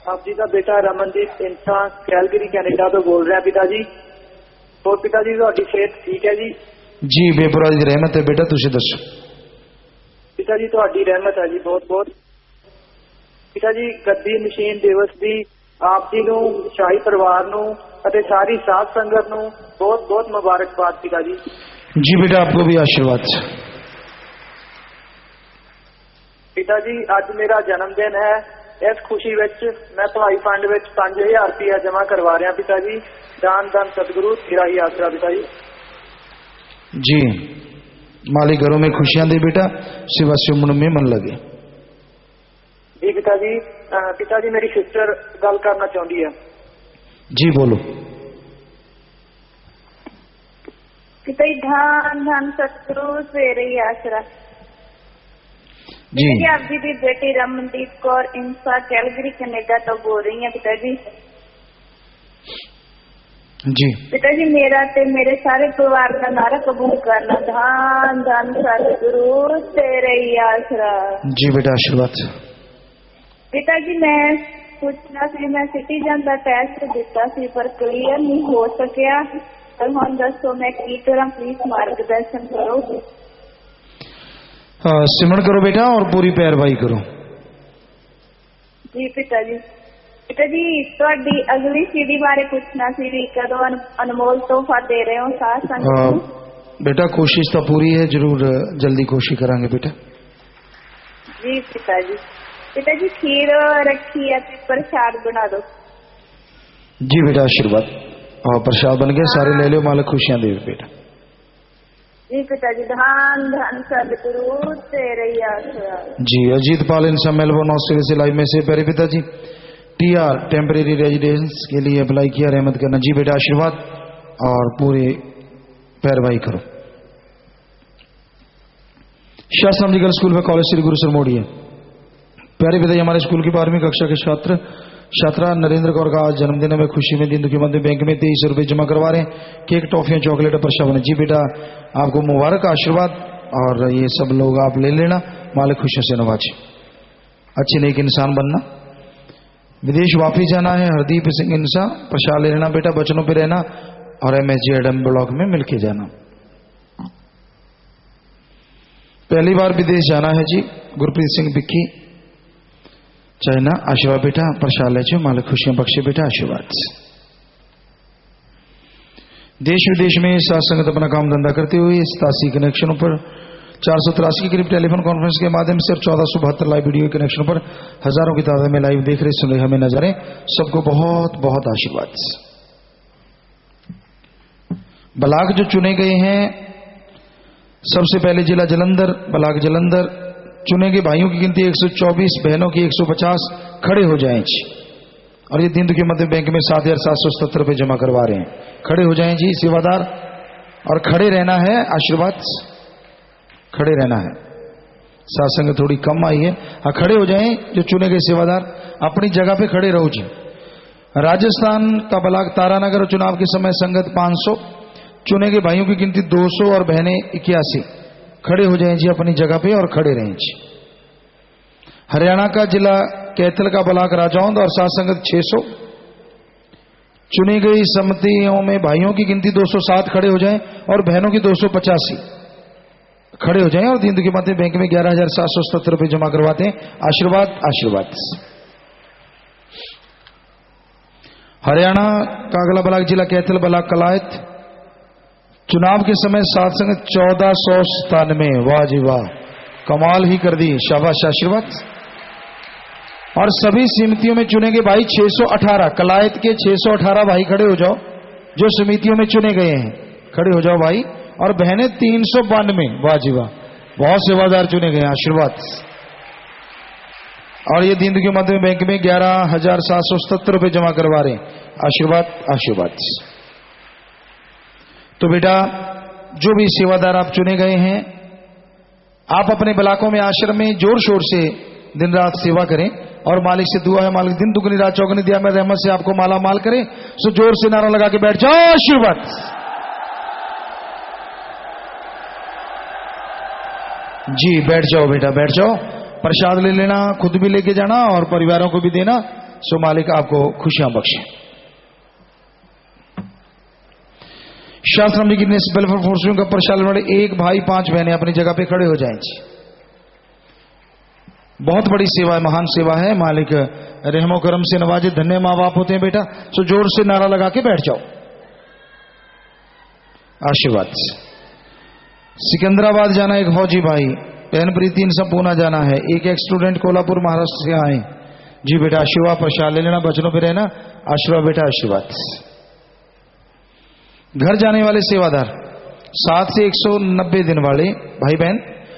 आप जी का बेटा रमनदीप इंसान कैलगरी कनाडा तो बोल रहे हैं पिताजी। और पिताजी ਤੁਹਾਡੀ सेहत ठीक है जी? जी बेपुरा जी रहमत है बेटा, तुझे दसो। पिताजी ਤੁਹਾਡੀ रहमत है जी बहुत बहुत। पिताजी गद्दी मशीन दिवस ਦੀ आप जी ਨੂੰ, ਸ਼ਾਹੀ ਪਰਿਵਾਰ ਨੂੰ ਅਤੇ ਸਾਰੀ ਸਾਧ ਸੰਗਤ ਨੂੰ बहुत बहुत मुबारकबाद पिताजी। जी बेटा, आपको भी आशीर्वाद। पिताजी ਅੱਜ मेरा जन्मदिन है, इस खुशी विच मैं भलाई फंड विच 5000 रुपया जमा करवा रहा पिताजी। दान दान सतगुरु तेरा ही आसरा पिताजी। जी मालिक घरों में खुशियां दे बेटा, सेवा सुमन में मन लगे। जी पिताजी। पिताजी मेरी सिस्टर गल करना चाहती है। जी बोलो। पिताजी धन धन सतगुरु तेरा ही आसरा। जी आप जी की बेटी रमनदीप कौर इंसा कैलगरी कनाडा तो बोल रही है पिताजी। जी पिताजी मेरा ते मेरे सारे परिवार का नारा कबूल करना। धन धन सतगुरु तेरे ही आसरा। जी बेटा आशीर्वाद। पिताजी मैं ਪੁੱਛਣਾ ਸੀ, ਮੈਂ ਸਿਟੀਜ਼ਨ ਦਾ ਟੈਸਟ ਦਿੱਤਾ ਸੀ ਪਰ ਕਲੀਅਰ ਨਹੀਂ ਹੋ ਸਕਿਆ, ਤਾਂ ਹੁਣ ਦੱਸੋ ਮੈਂ ਕੀ ਕਰਾਂ, ਪਲੀਜ਼ ਮਾਰਗਦਰਸ਼ਨ ਕਰੋ। सिमरन करो बेटा और पूरी पैरवाई करो। जी पिता जी। पिता जी ਤੁਹਾਡੀ ਅਗਲੀ ਸੀਡੀ ਬਾਰੇ ਪੁੱਛਣਾ ਸੀ ਵੀ ਕਦੋਂ ਅਨਮੋਲ ਤੋਹਫਾ ਦੇ ਰਹੇ ਹੋ ਸਾਧ ਸੰਗਤ ਨੂੰ। बेटा कोशिश तो पूरी है, जरूर जल्दी कोशिश करांगे बेटा। जी पिता जी। पिता जी खीर रखी है, प्रसाद बना दो। जी बेटा आशीर्वाद, और प्रसाद बन गया, सारे ले लो, मालिक खुशियां दे बेटा। जी पिताजी। धन धन सदगुरु तेरे आशीर्वाद। जी अजीत पाल इंसा मेलबोर्न ऑस्ट्रेलिया से लाइव में से प्यारे पिताजी टीआर टेम्परेरी रेजिडेंस के लिए अप्लाई किया, रहमत करना। जी बेटा आशीर्वाद और पूरे पैरवाई करो। शास्त्र मेडिकल स्कूल में कॉलेज श्री गुरु सर मोड़ी है। प्यारे पिताजी हमारे स्कूल की 12वीं कक्षा के छात्रा नरेंद्र कौर का आज जन्मदिन है। खुशी में दिन दुखी मंदिर बैंक में 2300 रुपये जमा करवा रहे हैं। केक टॉफियां चॉकलेट प्रसाद बने। जी बेटा आपको मुबारक आशीर्वाद, और ये सब लोग आप ले लेना, मालिक खुशियों से नवाजे। अच्छे नेक इंसान बनना। विदेश वापिस जाना है, हरदीप सिंह इंसा प्रसाद ले लेना बेटा, बचनों पे रहना, और MSG एडम ब्लॉक में मिलके जाना। पहली बार विदेश जाना है जी गुरप्रीत सिंह बिक्की चाइना, आशीर्वाद बेटा, प्रसाद ले जाओ, मालिक खुशियां बख्शे बेटा, आशीर्वाद। देश विदेश में साथ संगत अपना काम धंधा करते हुए 87 कनेक्शनों पर 483 के करीब टेलीफोन कॉन्फ्रेंस के माध्यम से और 1472 लाइव वीडियो कनेक्शनों पर हजारों की तादाद में लाइव देख रहे सुन रहे हमें नजारे, सबको बहुत बहुत आशीर्वाद। ब्लॉक जो चुने गए हैं, सबसे पहले जिला जलंधर, ब्लॉक जलंधर चुने गए भाइयों की गिनती 124, बहनों की 150। खड़े हो जाएं जी, और ये दिन के मध्य बैंक में 7,777 रुपये जमा करवा रहे हैं। खड़े हो जाएं जी सेवादार, और खड़े रहना है, आशीर्वाद खड़े रहना है। सात्संग थोड़ी कम आई है, हाँ खड़े हो जाएं जो चुने गए सेवादार, अपनी जगह पे खड़े रहो जी। राजस्थान का ब्लॉक तारानगर चुनाव के समय संगत 500, चुने गए भाइयों की गिनती 200 और बहनें 81। खड़े हो जाएं जी अपनी जगह पे और खड़े रहें जी। हरियाणा का जिला कैथल का ब्लॉक राजौंद और सात संगत 600, चुनी गई समितियों में भाइयों की गिनती 207। खड़े हो जाएं, और बहनों की 285। खड़े हो जाएं, और दिन के मध्य बैंक में 11,777 रुपये जमा करवाते हैं। आशीर्वाद आशीर्वाद। हरियाणा का अगला ब्लॉक जिला कैथल ब्लॉक कलायत, चुनाव के समय सात संगत 1497। वाह जी वाह, कमाल ही कर दी, शाबाश आशीर्वाद। और सभी समितियों में चुने गए भाई 618, कलायत के 618 भाई खड़े हो जाओ जो समितियों में चुने गए हैं, खड़े हो जाओ भाई। और बहनें 392। वाह जी वाह, बहुत सेवादार चुने गए, आशीर्वाद। और ये दिन के मध्य बैंक में 11,777 रुपये जमा करवा रहे हैं। आशीर्वाद आशीर्वाद। तो बेटा जो भी सेवादार आप चुने गए हैं, आप अपने ब्लॉकों में आश्रम में जोर शोर से दिन रात सेवा करें, और मालिक से दुआ है मालिक दिन दुगनी रात चौगनी दिया में रहमत से आपको माला माल करे। सो जोर से नारा लगा के बैठ जाओ, आशीर्वाद। जी बैठ जाओ बेटा, बैठ जाओ, प्रसाद ले लेना, खुद भी लेके जाना और परिवारों को भी देना। सो मालिक आपको खुशियां बख्शे। शास्त्र की वेलफेयर फोर्स का प्रसाद वाले 1 भाई 5 बहनें अपनी जगह पे खड़े हो जाएं। बहुत बड़ी सेवा है, महान सेवा है, मालिक रहमो करम से नवाजे। धन्य माँ बाप होते हैं बेटा। सो जोर से नारा लगा के बैठ जाओ, आशीर्वाद। सिकंदराबाद जाना एक फौजी भाई, बहन प्रीति इन सब पूना जाना है। एक स्टूडेंट कोल्हापुर महाराष्ट्र से आए। जी बेटा आशीर्वाद, प्रसाद ले लेना, बचनों पे रहना, आशीर्वाद बेटा आशीर्वाद। घर जाने वाले सेवादार 7 से 190 दिन वाले भाई बहन,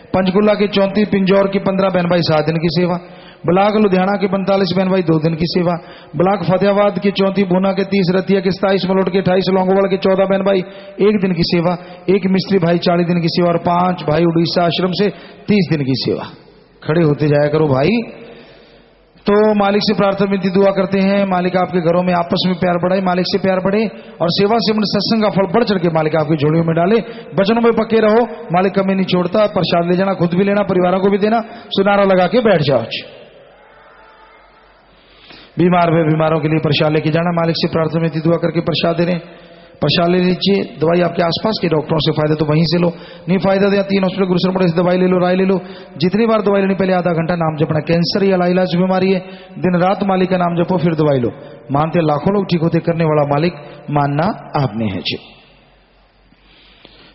पंचकुला के 34, पिंजौर की 15 बहन भाई 7 दिन की सेवा, ब्लॉक लुधियाना के 45 बहन भाई 2 दिन की सेवा, ब्लॉक फतेहाबाद के 34, भूना के 30, रतिया के 27, मलोट के 28, लौंगोवाल के 14 बहन भाई 1 दिन की सेवा, 1 मिस्त्री भाई 40 दिन की सेवा, और 5 भाई उड़ीसा आश्रम से 30 दिन की सेवा। खड़े होते जाया करो भाई। तो मालिक से प्रार्थना विनती दुआ करते हैं, मालिक आपके घरों में आपस में प्यार बढ़ाए, मालिक से प्यार बढ़े, और सेवा से सत्संग का फल बढ़ चढ़ के मालिक आपकी झोलियों में डाले। वचनों में पक्के रहो, मालिक कमी नहीं छोड़ता। प्रसाद ले जाना, खुद भी लेना, परिवारों को भी देना। सुनारा लगा के बैठ जाओ। बीमार हुए बीमारों के लिए प्रसाद लेके जाना। मालिक से प्रार्थना में दुआ करके प्रसाद दे रहे हैं, प्रसाद ले लीजिए। दवाई आपके आसपास के डॉक्टरों से फायदा तो वहीं से लो, नहीं फायदा दिया 3 हॉस्पिटल गुरुसर बड़े से दवाई ले लो, राय ले लो। जितनी बार दवाई लेनी पहले आधा घंटा नाम जपना। कैंसर या लाइलाज बीमारी है, दिन रात मालिक का नाम जपो फिर दवाई लो। मानते लाखों लोग ठीक होते, करने वाला मालिक मानना आपने है जी।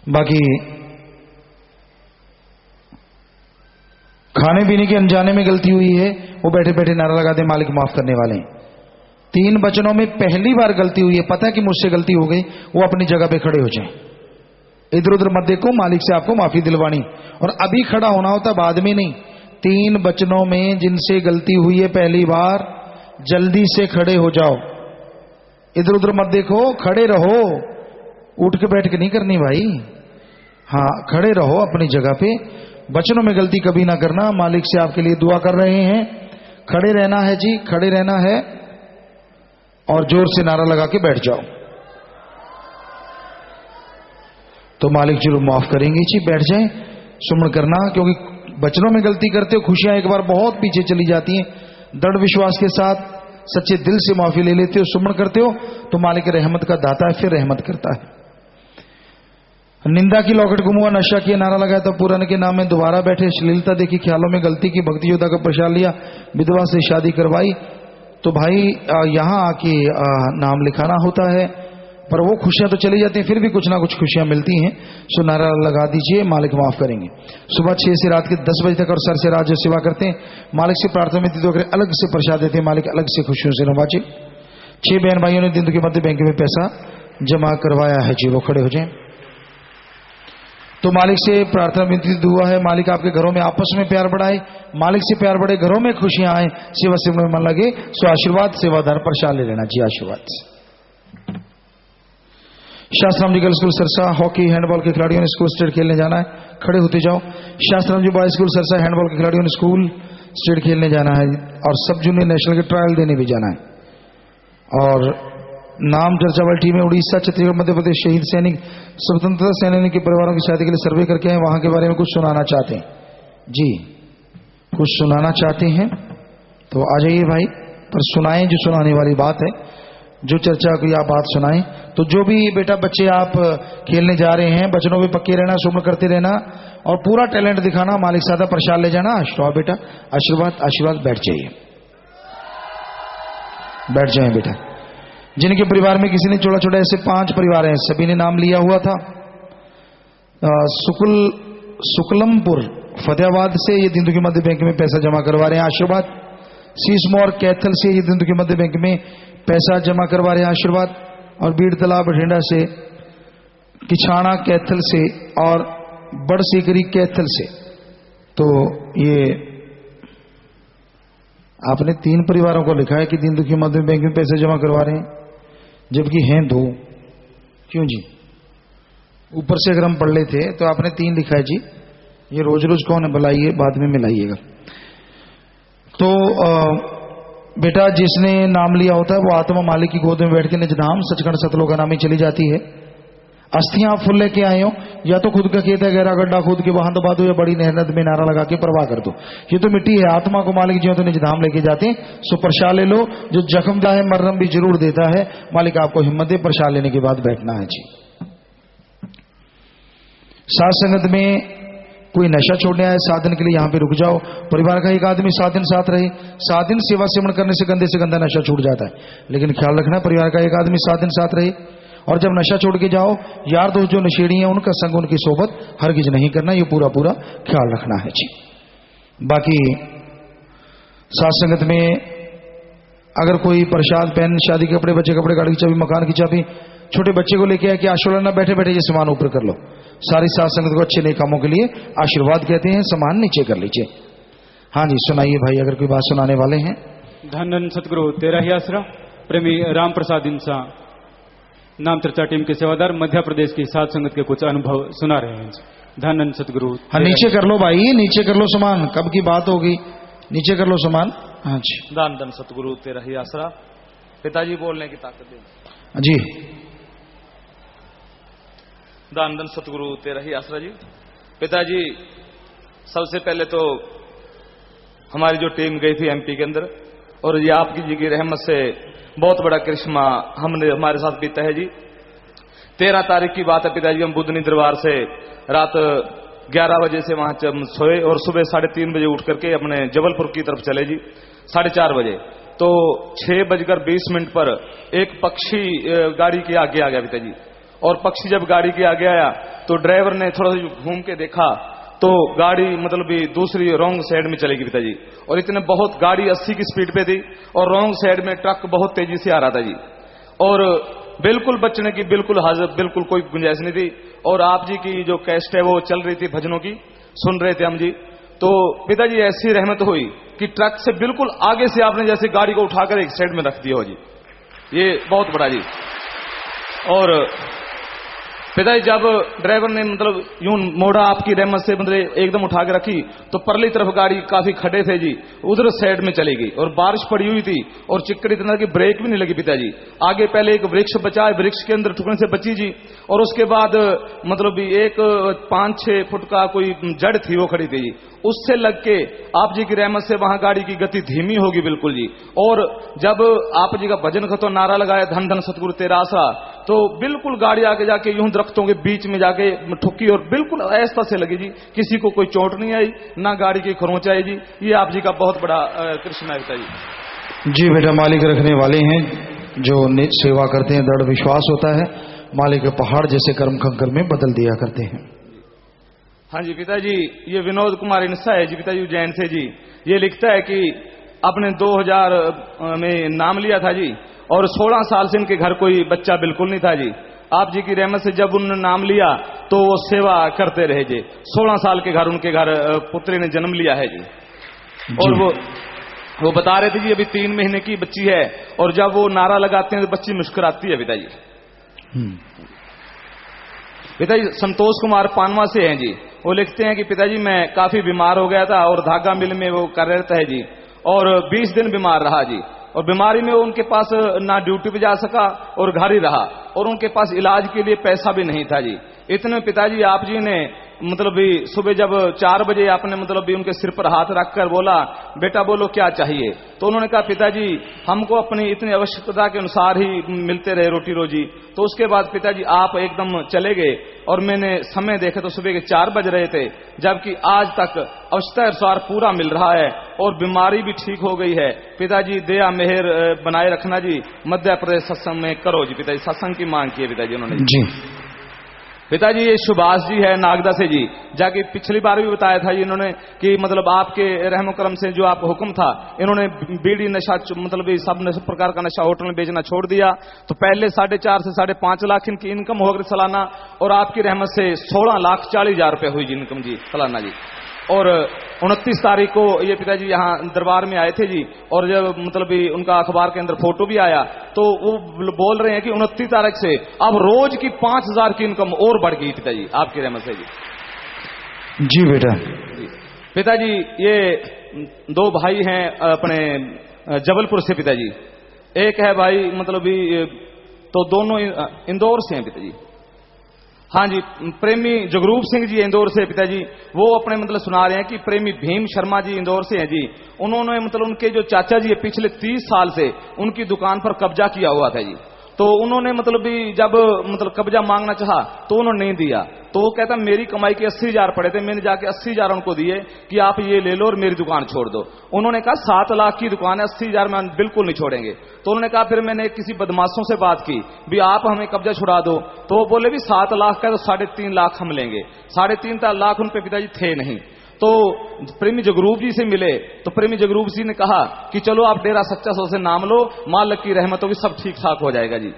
बाकी खाने पीने के अनजाने में गलती हुई है, वो बैठे बैठे नारा लगा दे मालिक माफ करने वाले हैं। 3 वचनों में पहली बार गलती हुई है, पता है कि मुझसे गलती हो गई, वो अपनी जगह पे खड़े हो जाएं। इधर उधर मत देखो, मालिक से आपको माफी दिलवानी, और अभी खड़ा होना होता बाद में नहीं। 3 वचनों में जिनसे गलती हुई है पहली बार, जल्दी से खड़े हो जाओ। इधर उधर मत देखो, खड़े रहो, उठ के बैठ के नहीं करनी भाई। हाँ, खड़े रहो अपनी जगह पे। वचनों में गलती कभी ना करना। मालिक से आपके लिए दुआ कर रहे हैं, खड़े रहना है जी, खड़े रहना है, और जोर से नारा लगा के बैठ जाओ तो मालिक जरूर माफ करेंगे जी। बैठ जाएं, सुमन करना, क्योंकि वचनों में गलती करते हो, खुशियां एक बार बहुत पीछे चली जाती हैं। दृढ़ विश्वास के साथ सच्चे दिल से माफी ले लेते हो, सुमन करते हो, तो मालिक रहमत का दाता है, फिर रहमत करता है। निंदा की लॉकेट गुम हुआ, नशा किया, नारा लगाया तो पुराने के नाम में दोबारा बैठे, अश्लीलता देखी, ख्यालों में गलती की, भक्ति योद्धा का प्रसाद लिया, विधवा से शादी करवाई, तो भाई यहां आके नाम लिखाना होता है। पर वो खुशियां तो चली जाती हैं, फिर भी कुछ ना कुछ खुशियां मिलती हैं। सो नारा लगा दीजिए, मालिक माफ करेंगे। सुबह 6 से रात के 10 बजे तक और सर से रात जो सेवा करते हैं, मालिक से प्रार्थना में दुआ करें, अलग से प्रसाद देते हैं, मालिक अलग से खुशियों से नवाजे। 6 बहन भाइयों ने दिन के मध्य बैंक में पैसा जमा करवाया है जी, वो खड़े हो जाए। तो मालिक से प्रार्थना विनती दुआ है, मालिक आपके घरों में आपस में प्यार बढ़ाए, मालिक से प्यार बढ़े, घरों में खुशियां आए, सेवा से में मन लगे। सो आशीर्वाद सेवादार प्रसाद ले लेना जी, आशीर्वाद। Shastram ji girls school Sarsa hockey handball के खिलाड़ियों ने स्कूल स्टेट खेलने जाना है, खड़े होते जाओ। शास्त्राम जी बॉयज स्कूल सरसा हैंडबॉल के खिलाड़ियों ने स्कूल स्टेट खेलने जाना है, और सब जूनियर नेशनल के ट्रायल देने भी जाना है। और नाम चर्चा वाली टीमें उड़ीसा, छत्तीसगढ़, मध्य प्रदेश शहीद सैनिक, स्वतंत्रता सेनानी के परिवारों की शादी के लिए सर्वे करके आए, वहां के बारे में कुछ सुनाना चाहते हैं जी, कुछ सुनाना चाहते हैं तो आ जाइए भाई, पर सुनाएं जो सुनाने वाली बात है, जो चर्चा की आप बात सुनाएं। तो जो भी बेटा बच्चे आप खेलने जा रहे हैं, बचनों पे पक्के रहना, सुमन करते रहना, और पूरा टैलेंट दिखाना, मालिक सादा प्रसाद ले जाना। आशीर्वाद बेटा, आशीर्वाद, आशीर्वाद। बैठ जाइए, बैठ जाए बेटा। जिनके परिवार में किसी ने छोटा छोटा, ऐसे 5 परिवार हैं, सभी ने नाम लिया हुआ था। शुक्लमपुर फतेहाबाद से ये दिन दुखी मध्य बैंक में पैसा जमा करवा रहे हैं, आशीर्वाद। सीसमोर कैथल से ये दिन दुखी मध्य बैंक में पैसा जमा करवा रहे हैं, आशीर्वाद। और बीड़ तालाब बठिंडा से, किछाणा कैथल से, और बड़सीकरी कैथल से। तो ये आपने 3 परिवारों को लिखा है कि दिन दुखी मध्य बैंक में पैसे जमा करवा रहे हैं, जबकि हैं 2। क्यों जी? ऊपर से अगर हम पढ़ लेते तो आपने 3 लिखा है जी, ये रोज रोज कौन है, बुलाइए, बाद में मिलाइएगा। तो बेटा जिसने नाम लिया होता है वो आत्मा मालिक की गोद में बैठ के निज धाम सचखंड सतलोक नामी चली जाती है। अस्थियां आप फुल लेके आए हो, या तो खुद का खेत है, गहरा गड्ढा खोद के वहां दबा दो, या बड़ी नहर में नारा लगा के प्रवाह कर दो। ये तो मिट्टी है, आत्मा को मालिक जी तो निज धाम लेके जाते हैं। सो प्रसाद ले लो, जो जख्म दा है मरहम भी जरूर देता है, मालिक आपको हिम्मत दे। प्रसाद लेने के बाद बैठना है जी। साथ संगत में कोई नशा छोड़ने आए, 7 दिन के लिए यहां पे रुक जाओ। परिवार का एक आदमी 7 दिन साथ रहे। 7 दिन सेवा सेवन करने से गंदे से गंदा नशा छूट जाता है, लेकिन ख्याल रखना परिवार का एक आदमी 7 दिन साथ रहे। और जब नशा छोड़ के जाओ, यार दोस्त जो नशेड़ी हैं उनका संग, उनकी सोबत हरगिज नहीं करना, ये पूरा पूरा ख्याल रखना है जी। बाकी साथ संगत में अगर कोई प्रसाद, पेन, शादी के कपड़े, बच्चे कपड़े, गाड़ी की चाबी, मकान की चाबी, छोटे बच्चे को लेके आए कि आशीर्वाद ना, बैठे बैठे ये सामान ऊपर कर लो। सारी साथ संगत को अच्छे नए कामों के लिए आशीर्वाद कहते हैं, सामान नीचे कर लीजिए। हाँ जी, सुनाइए भाई, अगर कोई बात सुनाने वाले हैं। धन धन सतगुरु तेरा ही आसरा, प्रेमी राम प्रसाद इंसा नाम चर्चा टीम के सेवादार मध्य प्रदेश की साथ संगत के कुछ अनुभव सुना रहे हैं। धन धन सतगुरु। हाँ, नीचे कर लो भाई, नीचे कर लो सामान, कब की बात होगी, नीचे कर लो सामान। हाँ जी। धन धन सतगुरु तेरा ही आसरा, पिताजी बोलने की ताकत दे जी। धन धन सतगुरु तेरा ही आसरा जी। पिताजी, सबसे पहले तो हमारी जो टीम गई थी एमपी के अंदर, और ये आपकी जी की रहमत से बहुत बड़ा करिश्मा हमारे साथ बीता है जी। 13 तारीख की बात है पिताजी, हम बुधनी दरबार से रात 11 बजे से वहां सोए और सुबह 3:30 बजे उठ करके अपने जबलपुर की तरफ चले जी। 4:30 बजे तो 6:20 पर एक पक्षी गाड़ी के आगे आ गया पिताजी। और पक्षी जब गाड़ी के आगे आया तो ड्राइवर ने थोड़ा सा घूम के देखा तो गाड़ी मतलब भी दूसरी रॉन्ग साइड में चलेगी पिताजी। और इतने बहुत गाड़ी 80 की स्पीड पे थी और रॉन्ग साइड में ट्रक बहुत तेजी से आ रहा था जी। और बिल्कुल बचने की बिल्कुल कोई गुंजाइश नहीं थी। और आप जी की जो कैसेट है वो चल रही थी भजनों की, सुन रहे थे हम जी। तो पिताजी ऐसी रहमत हुई कि ट्रक से बिल्कुल आगे से आपने जैसे गाड़ी को उठाकर एक साइड में रख दिया हो जी। ये बहुत बड़ा जी। और पिताजी जब ड्राइवर ने मतलब यूं मोड़ा आपकी रहमत से मतलब एकदम उठा के रखी तो परली तरफ गाड़ी काफी खड़े थे जी, उधर साइड में चली गई। और बारिश पड़ी हुई थी और चिक्कड़ इतना कि ब्रेक भी नहीं लगी पिताजी। आगे पहले एक वृक्ष बचा, वृक्ष के अंदर ठुकने से बची जी। और उसके बाद मतलब भी एक 5-6 फुट का कोई जड़ थी वो खड़ी थी जी, उससे लग के आप जी की रहमत से वहां गाड़ी की गति धीमी होगी बिल्कुल जी। और जब आप जी का भजन खत्म नारा लगाया धन धन सतगुरु तेरा आसरा, तो बिल्कुल गाड़ी आगे जाके यूं दरख्तों के बीच में जाके ठुकी और बिल्कुल ऐसा से लगी जी। किसी को कोई चोट नहीं आई, ना गाड़ी की खरोंच आई जी। ये आप जी का बहुत बड़ा कृष्ण है पिताजी। जी बेटा, मालिक रखने वाले हैं जो सेवा करते हैं, दृढ़ विश्वास होता है, मालिक पहाड़ जैसे कर्म खंकर में बदल दिया करते हैं। हाँ जी पिताजी, ये विनोद कुमार इंसा है जी पिताजी उज्जैन से जी। ये लिखता है कि आपने 2000 में नाम लिया था जी और 16 साल से इनके घर कोई बच्चा बिल्कुल नहीं था जी। आप जी की रहमत से जब उन्होंने नाम लिया तो वो सेवा करते रहे जी। 16 साल के घर उनके घर पुत्री ने जन्म लिया है जी। और वो बता रहे थे जी अभी 3 महीने की बच्ची है और जब वो नारा लगाते हैं तो बच्ची मुस्कुराती है पिताजी। पिताजी संतोष कुमार पानवा से हैं जी। वो लिखते हैं कि पिताजी मैं काफी बीमार हो गया था और धागा मिल में वो कार्यरत है जी और 20 दिन बीमार रहा जी। और बीमारी में वो उनके पास ना ड्यूटी पे जा सका और घर ही रहा और उनके पास इलाज के लिए पैसा भी नहीं था जी। इतने पिताजी आप जी ने मतलब भी सुबह जब 4 बजे आपने मतलब भी उनके सिर पर हाथ रखकर बोला बेटा बोलो क्या चाहिए। तो उन्होंने कहा पिताजी हमको अपनी इतनी आवश्यकता के अनुसार ही मिलते रहे रोटी रोजी। तो उसके बाद पिताजी आप एकदम चले गए और मैंने समय देखा तो सुबह के 4 बज रहे थे, जबकि आज तक आवश्यकता अनुसार पूरा मिल रहा है और बीमारी भी ठीक हो गई है। पिताजी दया मेहर बनाए रखना जी, मध्य प्रदेश सत्संग में करो जी। पिताजी सत्संग की मांग की है पिताजी उन्होंने जी। पिताजी ये सुभाष जी है नागदा से जी, जाके पिछली बार भी बताया था जी इन्होंने कि मतलब आपके रहमो करम से जो आपका हुक्म था, इन्होंने बीड़ी नशा मतलब सब प्रकार का नशा होटल में बेचना छोड़ दिया। तो पहले 4.5 से 5.5 लाख इनकी इनकम हो गई सालाना और आपकी रहमत से 16,40,000 रुपए हुई जी इनकम जी सालाना जी। और 29 तारीख को ये पिताजी यहाँ दरबार में आए थे जी और जब मतलब भी उनका अखबार के अंदर फोटो भी आया तो वो बोल रहे हैं कि 29 तारीख से अब रोज की 5,000 की इनकम और बढ़ गई पिताजी आपकी रहमत से जी। जी बेटा जी पिताजी, ये 2 भाई हैं अपने जबलपुर से पिताजी। एक है भाई मतलब भी तो दोनों इंदौर से हैं पिताजी। हाँ जी, प्रेमी जगरूप सिंह जी इंदौर से पिताजी, वो अपने मतलब सुना रहे हैं कि प्रेमी भीम शर्मा जी इंदौर से हैं जी। उन्होंने मतलब उनके जो चाचा जी है पिछले 30 साल से उनकी दुकान पर कब्जा किया हुआ था जी। तो उन्होंने मतलब भी जब मतलब कब्जा मांगना चाहा तो उन्होंने नहीं दिया। तो वो कहता मेरी कमाई के 80,000 पड़े थे, मैंने जाके 80,000 उनको दिए कि आप ये ले लो और मेरी दुकान छोड़ दो। उन्होंने कहा 7 लाख की दुकान है, 80,000 में बिल्कुल नहीं छोड़ेंगे। तो उन्होंने कहा फिर मैंने किसी बदमाशों से बात की भी आप हमें कब्जा छुड़ा दो। तो वो बोले भी 7 लाख का तो 3.5 लाख हम लेंगे। 3.5 लाख उन पे पिताजी थे नहीं। तो प्रेमी जगरूप जी से मिले तो प्रेमी जगरूप जी ने कहा कि चलो आप डेरा सच्चा सौ से नाम लो, मालिक की रहमत होगी, सब ठीक ठाक हो जाएगा जी।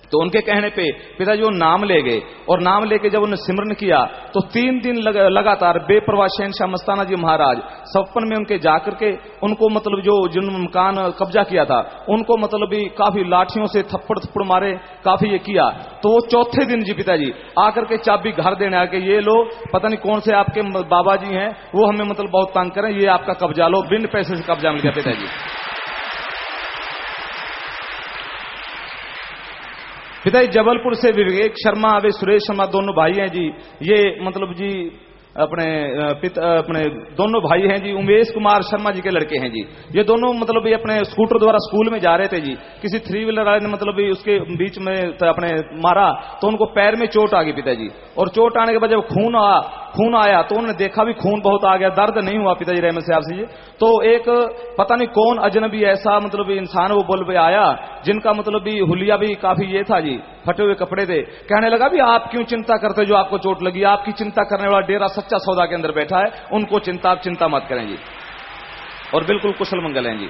तो उनके कहने पे पिताजी वो नाम ले गए और नाम लेके जब उन्होंने सिमरन किया तो 3 दिन लगातार बेपरवाह शहनशाह मस्ताना जी महाराज सपन में उनके जाकर के उनको मतलब जो जिन्होंने मकान कब्जा किया था उनको मतलब भी काफी लाठियों से थप्पड़ मारे, काफी ये किया। तो वो चौथे दिन जी पिताजी आकर के चाबी घर देने आके ये लो, पता नहीं कौन से आपके बाबा जी हैं वो हमें मतलब बहुत तंग करें, ये आपका कब्जा लो, बिन पैसे से कब्जा मिल गया पिताजी। पिताजी जबलपुर से विवेक शर्मा वे सुरेश शर्मा दोनों भाई हैं जी। ये मतलब जी अपने दोनों भाई हैं जी, उमेश कुमार शर्मा जी के लड़के हैं जी। ये दोनों मतलब भी अपने स्कूटर द्वारा स्कूल में जा रहे थे जी, किसी 3 व्हीलर वाले ने मतलब भी उसके बीच में अपने मारा तो उनको पैर में चोट आ गई पिताजी, और चोट आने के बाद जब खून आया तो उन्होंने देखा भी खून बहुत आ गया, दर्द नहीं हुआ पिताजी रहमत से आपसे जी। तो एक पता नहीं कौन अजनबी ऐसा मतलब इंसान वो बोल पे आया जिनका मतलब भी हुलिया भी काफी ये था जी, फटे हुए कपड़े थे। कहने लगा भी आप क्यों चिंता करते जो आपको चोट लगी, आपकी चिंता करने वाला डेरा सच्चा सौदा के अंदर बैठा है, उनको आप चिंता मत करें जी, और बिल्कुल कुशल मंगल हैं जी।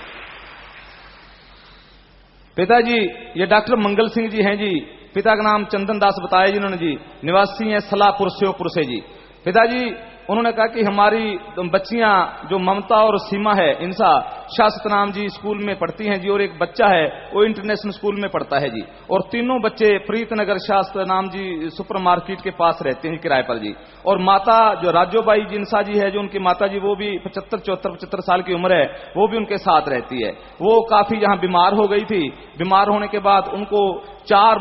पिताजी ये डॉक्टर मंगल सिंह जी हैं जी, पिता का नाम चंदन दास बताया जिन्होंने जी, निवासी हैं सलाहपुर श्योपुर से जी। पिताजी उन्होंने कहा कि हमारी बच्चियां जो ममता और सीमा है इनसा शास्त्रनाम जी स्कूल में पढ़ती हैं जी, और एक बच्चा है वो इंटरनेशनल स्कूल में पढ़ता है जी, और तीनों बच्चे प्रीतनगर शास्त्रनाम जी सुपर मार्केट के पास रहते हैं किराए पर जी। और माता जो राजोबाई जिनसा जी है, जो उनकी माता जी वो भी 75 साल की उम्र है, वो भी उनके साथ रहती है। वो काफी यहाँ बीमार हो गई थी, बीमार होने के बाद उनको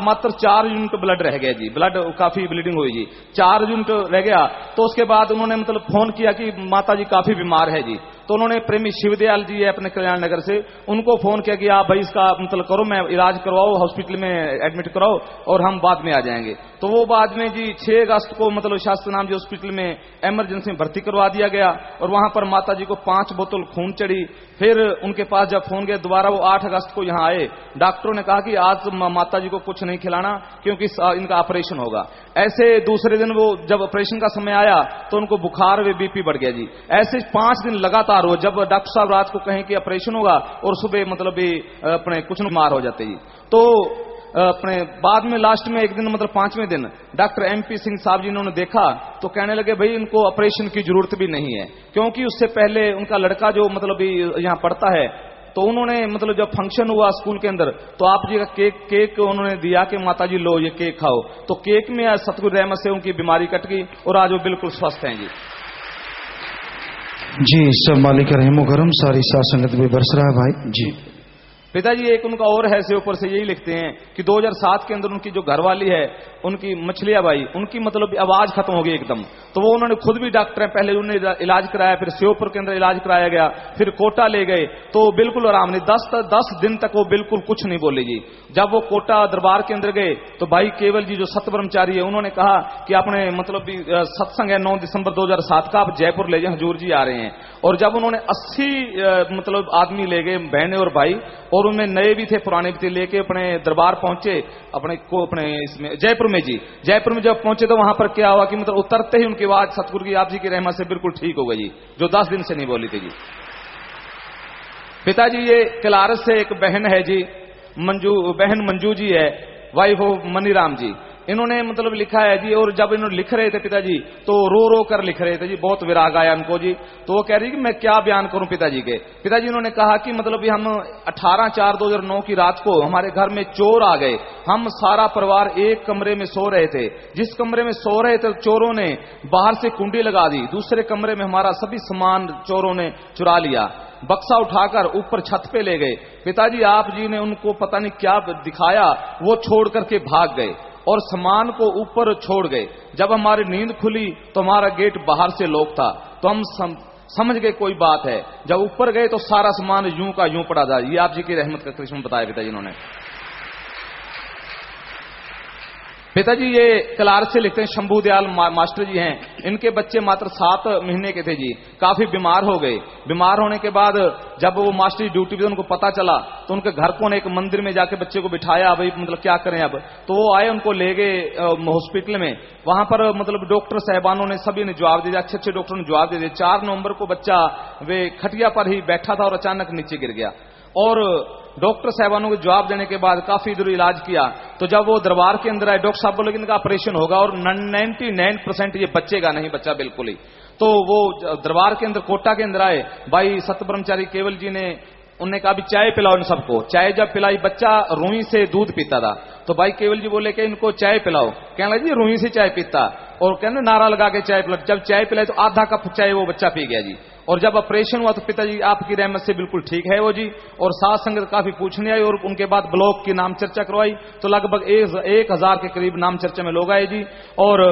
मात्र 4 यूनिट ब्लड रह गया जी, ब्लड काफी ब्लीडिंग हुई जी, 4 यूनिट रह गया। तो उसके बाद उन्होंने मतलब फोन किया कि माता जी काफी बीमार है जी, तो उन्होंने प्रेमी शिवदयाल जी है अपने कल्याण नगर से, उनको फोन किया कि आप भाई इसका मतलब करो, मैं इलाज करवाओ, हॉस्पिटल में एडमिट कराओ और हम बाद में आ जाएंगे। तो वो बाद में जी 6 अगस्त को मतलब शास्त्रनाम जी हॉस्पिटल में इमरजेंसी में भर्ती करवा दिया गया, और वहां पर माता जी को 5 बोतल खून चढ़ी। फिर उनके पास जब फोन गया दोबारा, वो 8 अगस्त को यहाँ आए, डॉक्टरों ने कहा कि आज माता जी को कुछ नहीं खिलाना क्योंकि इनका ऑपरेशन होगा। ऐसे दूसरे दिन वो जब ऑपरेशन का समय आया तो उनको बुखार व बीपी बढ़ गया जी। ऐसे 5 दिन लगातार हो, जब डॉक्टर साहब रात को कहें कि ऑपरेशन होगा और सुबह मतलब भी अपने कुछ बीमार हो जाते जी। तो अपने बाद में लास्ट में एक दिन मतलब 5वें दिन डॉक्टर MP सिंह साहब जी ने देखा तो कहने लगे भाई इनको ऑपरेशन की जरूरत भी नहीं है, क्योंकि उससे पहले उनका लड़का जो मतलब यहाँ पढ़ता है, तो उन्होंने मतलब जब फंक्शन हुआ स्कूल के अंदर तो आप जी का केक उन्होंने दिया कि माता जी लो ये केक खाओ, तो केक में सतगुरु रहमत से उनकी बीमारी कट गई और आज वो बिल्कुल स्वस्थ हैं जी। जी सब मालिक रहमो करम सारी साथ संगत भी बरस रहा है भाई जी। पिताजी एक उनका और है से ऊपर से यही लिखते हैं कि 2007 के अंदर उनकी जो घरवाली है उनकी मछलिया बाई, उनकी मतलब आवाज खत्म हो गई एकदम, तो वो उन्होंने खुद भी डॉक्टर है, पहले उन्होंने इलाज कराया, फिर श्योपुर के अंदर इलाज कराया गया, फिर कोटा ले गए तो बिल्कुल आराम नहीं, 10 दिन तक वो बिल्कुल कुछ नहीं बोले जी। जब वो कोटा दरबार के अंदर गए तो भाई केवल जी जो सत ब्रह्मचारी है उन्होंने कहा कि आपने मतलब सत्संग है 9 दिसंबर 2007 का, आप जयपुर ले जाए, हजूर जी आ रहे हैं। और जब उन्होंने 80 मतलब आदमी ले गए, बहने और भाई, और उनमें नए भी थे पुराने भी थे, लेके अपने दरबार पहुंचे अपने इसमें जयपुर में जी। जयपुर में जब पहुंचे तो वहां पर क्या हुआ कि मतलब उतरते ही उनकी आवाज सतगुरु की आप जी की रहमत से बिल्कुल ठीक हो गई जी, जो 10 दिन से नहीं बोली थी जी। पिताजी ये कलारस से एक बहन है जी, बहन मंजू जी है, वाइफ ऑफ मनीराम जी, इन्होंने मतलब लिखा है जी। और जब इन्होंने लिख रहे थे पिताजी तो रो कर लिख रहे थे जी, बहुत विराग आया उनको जी। तो वो कह रही कि मैं क्या बयान करूं पिताजी के। पिताजी इन्होंने कहा कि मतलब हम 18/4/2009 की रात को हमारे घर में चोर आ गए, हम सारा परिवार एक कमरे में सो रहे थे, जिस कमरे में सो रहे थे चोरों ने बाहर से कुंडी लगा दी, दूसरे कमरे में हमारा सभी सामान चोरों ने चुरा लिया, बक्सा उठाकर ऊपर छत पे ले गए। पिताजी आप जी ने उनको पता नहीं क्या दिखाया, वो छोड़ करके भाग गए और सामान को ऊपर छोड़ गए। जब हमारी नींद खुली तो हमारा गेट बाहर से लॉक था, तो हम समझ गए कोई बात है। जब ऊपर गए तो सारा सामान यूं का यूं पड़ा था। ये आप जी की रहमत का करिश्मा बताया पिताजी इन्होंने। पिताजी ये कलार से लिखते हैं, शंभू दयाल मास्टर जी हैं, इनके बच्चे मात्र 7 महीने के थे जी, काफी बीमार हो गए। बीमार होने के बाद जब वो मास्टर जी ड्यूटी पे उनको पता चला तो उनके घर को एक मंदिर में जाके बच्चे को बिठाया, भाई मतलब क्या करें अब। तो वो आए, उनको ले गए हॉस्पिटल में, वहां पर मतलब डॉक्टर साहबानों ने सभी ने जवाब दे दिया, अच्छे डॉक्टरों ने जवाब दे दिया। 4 नवंबर को बच्चा वे खटिया पर ही बैठा था और अचानक नीचे गिर गया, और डॉक्टर साहबानों को जवाब देने के बाद काफी दूर इलाज किया। तो जब वो दरबार के अंदर आए, डॉक्टर साहब बोले कि इनका ऑपरेशन होगा, और 99% ये बचेगा नहीं, बच्चा बिल्कुल ही। तो वो दरबार के अंदर कोटा के अंदर आए, भाई सत ब्रह्मचारी केवल जी ने उन्हें कहा भी चाय पिलाओ इन सबको। चाय जब पिलाई, बच्चा रूई से दूध पीता था, तो भाई केवल जी बोले कि इनको चाय पिलाओ। कहने लगे जी रूई से चाय पीता, और कहने नारा लगा के चाय पिला। जब चाय पिलाई तो आधा कप चाय वो बच्चा पी गया जी, और जब ऑपरेशन हुआ तो पिताजी आपकी रहमत से बिल्कुल ठीक है वो जी। और साथ संगत काफी पूछने आई और उनके बाद ब्लॉक की नाम चर्चा करवाई तो लगभग 1000 के करीब नाम चर्चा में लोग आए जी। और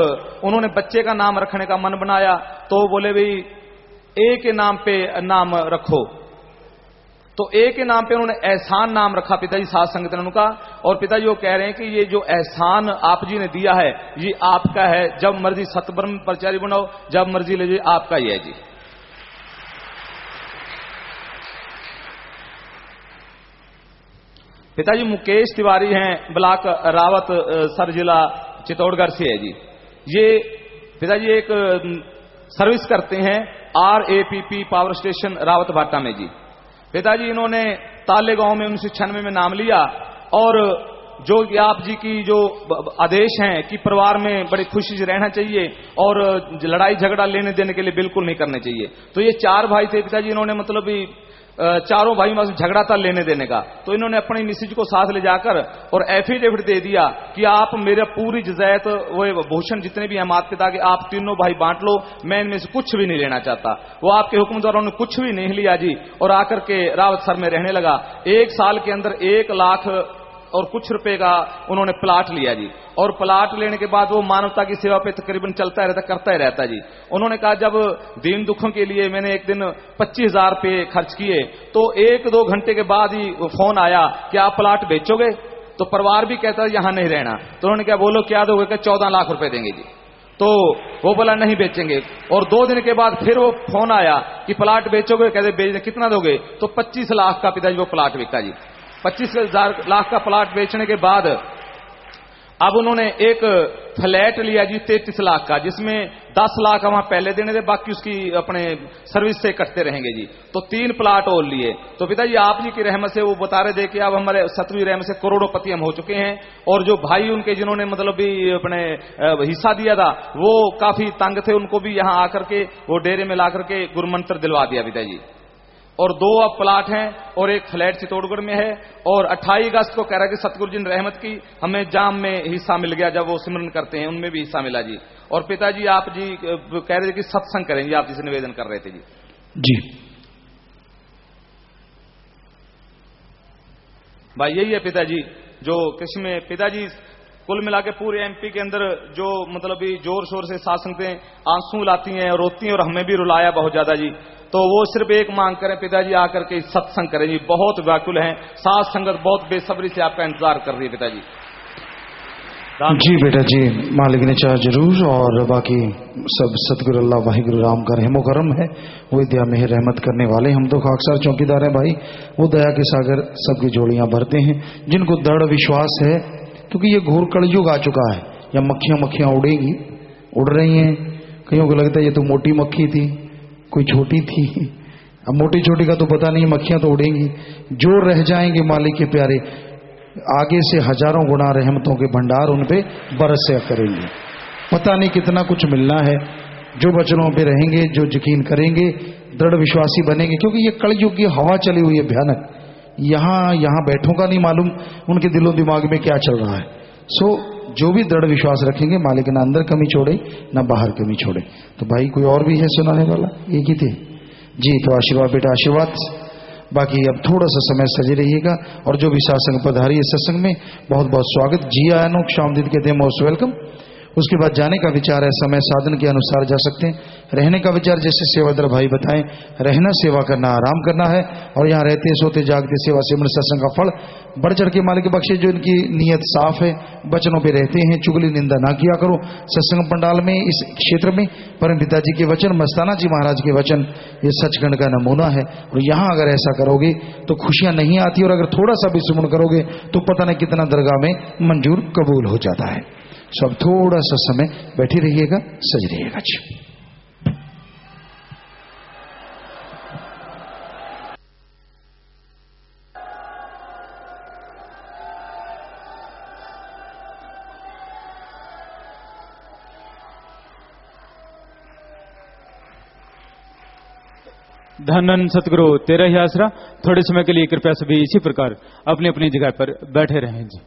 उन्होंने बच्चे का नाम रखने का मन बनाया तो बोले भाई ए के नाम पे नाम रखो, तो ए के नाम पे उन्होंने एहसान नाम रखा पिताजी साथ संगत ने उनका। और पिताजी वो कह रहे हैं कि ये जो एहसान आप जी ने दिया है ये आपका है, जब मर्जी सतब्रह्म प्रचारी बनाओ, जब मर्जी ले जाइए, आपका ही है जी। पिताजी मुकेश तिवारी हैं, ब्लॉक रावत सर जिला चित्तौड़गढ़ से है जी। ये पिताजी एक सर्विस करते हैं RAPP पावर स्टेशन रावत भाटा में जी। पिताजी इन्होंने ताले गांव में 1996 में नाम लिया और जो आप जी की जो आदेश हैं कि परिवार में बड़ी खुशी से रहना चाहिए और लड़ाई झगड़ा लेने देने के लिए बिल्कुल नहीं करने चाहिए। तो ये 4 भाई थे पिताजी, इन्होंने मतलब चारों भाई में झगड़ा था लेने देने का, तो इन्होंने अपनी मिसेज को साथ ले जाकर और एफिडेविट दे दिया कि आप मेरा पूरी जजायत वो भूषण जितने भी हैं माता पिता के आप तीनों भाई बांट लो, मैं इनमें से कुछ भी नहीं लेना चाहता। वो आपके हुक्म द्वारा उन्होंने कुछ भी नहीं लिया जी और आकर के रावत सर में रहने लगा। 1 साल के अंदर 1 लाख और कुछ रुपए का उन्होंने प्लाट लिया जी। और प्लाट लेने के बाद वो मानवता की सेवा पे तकरीबन चलता रहता, करता ही रहता जी। उन्होंने कहा जब दीन दुखों के लिए मैंने एक दिन 25,000 रुपये खर्च किए तो 1-2 घंटे के बाद ही फोन आया कि आप प्लाट बेचोगे। तो परिवार भी कहता यहां नहीं रहना, तो उन्होंने क्या बोलो क्या दोगे, कि 14 लाख रुपए देंगे जी। तो वो बोला नहीं बेचेंगे। और 2 दिन के बाद फिर वो फोन आया कि प्लाट बेचोगे, कहते बेचने कितना दोगे, तो 25 लाख का पिताजी वो प्लाट बिका जी। 25 लाख का प्लाट बेचने के बाद अब उन्होंने एक फ्लैट लिया जी 33 लाख का, जिसमें 10 लाख वहां पहले देने थे, बाकी उसकी अपने सर्विस से कटते रहेंगे जी। तो 3 प्लाट और लिए। तो पिताजी आप जी की रहमत से वो बता रहे थे कि अब हमारे सतवी रहमत से करोड़ोंपति हम हो चुके हैं। और जो भाई उनके जिन्होंने मतलब भी अपने हिस्सा दिया था वो काफी तंग थे, उनको भी यहां आकर के वो डेरे में ला करके गुरुमंत्र दिलवा दिया पिताजी। और 2 अब प्लाट हैं और एक फ्लैट चित्तौड़गढ़ में है। और 28 अगस्त को कह रहा है कि सतगुरु जी ने रहमत की, हमें जाम में हिस्सा मिल गया, जब वो सिमरन करते हैं उनमें भी हिस्सा मिला जी। और पिताजी आप जी कह रहे थे कि सत्संग करेंगे, आप जिसे निवेदन कर रहे थे जी। जी भाई यही है पिताजी जो कृषि में पिताजी कुल मिला के पूरे MP के अंदर जो मतलब भी जोर शोर से साथ संगतें आंसू लाती हैं और रोती हैं और हमें भी रुलाया बहुत ज्यादा जी। तो वो सिर्फ एक मांग करें पिताजी आकर के सत्संग करें जी, बहुत व्याकुल हैं, साथ संगत बहुत बेसब्री से आपका इंतजार कर रही है पिताजी। जी बेटा जी, मालिक ने चाह जरूर। और बाकी सब सतगुरु अल्लाह वाहिगुरु राम का रहमो करम है, वो दया में रहमत करने वाले। हम तो खाकसार चौकीदार हैं भाई, वो दया के सागर सबकी झोलियां भरते हैं। जिनको दृढ़ विश्वास है, क्योंकि ये घोर कलयुग आ चुका है, या मक्खियां उड़ेंगी, उड़ रही हैं। कईयों को लगता है ये तो मोटी मक्खी थी, कोई छोटी थी, अब मोटी छोटी का तो पता नहीं, मक्खियां तो उड़ेंगी। जो रह जाएंगे मालिक के प्यारे, आगे से हजारों गुना रहमतों के भंडार उन पे बरसा करेंगे। पता नहीं कितना कुछ मिलना है। जो वचनों पे रहेंगे, जो यकीन करेंगे, दृढ़ विश्वासी बनेंगे, क्योंकि ये कलयुग की हवा चली हुई है भयानक। यहां बैठों का नहीं मालूम उनके दिलो दिमाग में क्या चल रहा है। सो जो भी दृढ़ विश्वास रखेंगे, मालिक ना अंदर कमी छोड़े ना बाहर कमी छोड़े। तो भाई कोई और भी है सुनाने वाला? एक ही थे जी। तो आशीर्वाद बेटा, आशीर्वाद। बाकी अब थोड़ा सा समय सजे रहिएगा। और जो भी सत्संग पधारी है सत्संग में, बहुत बहुत स्वागत। जी आयानो शामदीद कहते हैं, मोस्ट वेलकम। उसके बाद जाने का विचार है, समय साधन के अनुसार जा सकते हैं। रहने का विचार जैसे सेवादार भाई बताएं, रहना सेवा करना आराम करना है। और यहाँ रहते सोते जागते सेवा सिमरन सत्संग का फल बढ़ चढ़ के मालिक बख्शे। जो इनकी नीयत साफ है, वचनों पे रहते हैं, चुगली निंदा ना किया करो। सत्संग पंडाल में इस क्षेत्र में परम पिताजी के वचन, मस्ताना जी महाराज के वचन, ये सचखंड का नमूना है। और यहाँ अगर ऐसा करोगे तो खुशियां नहीं आती, और अगर थोड़ा सा भी सुमन करोगे तो पता नहीं कितना दरगाह में मंजूर कबूल हो जाता है। सब थोड़ा सा समय बैठे रहिएगा, सज रहिएगा जी। धन सतगुरु तेरा ही आसरा। थोड़े समय के लिए कृपया सभी इसी प्रकार अपनी अपनी जगह पर बैठे रहें जी।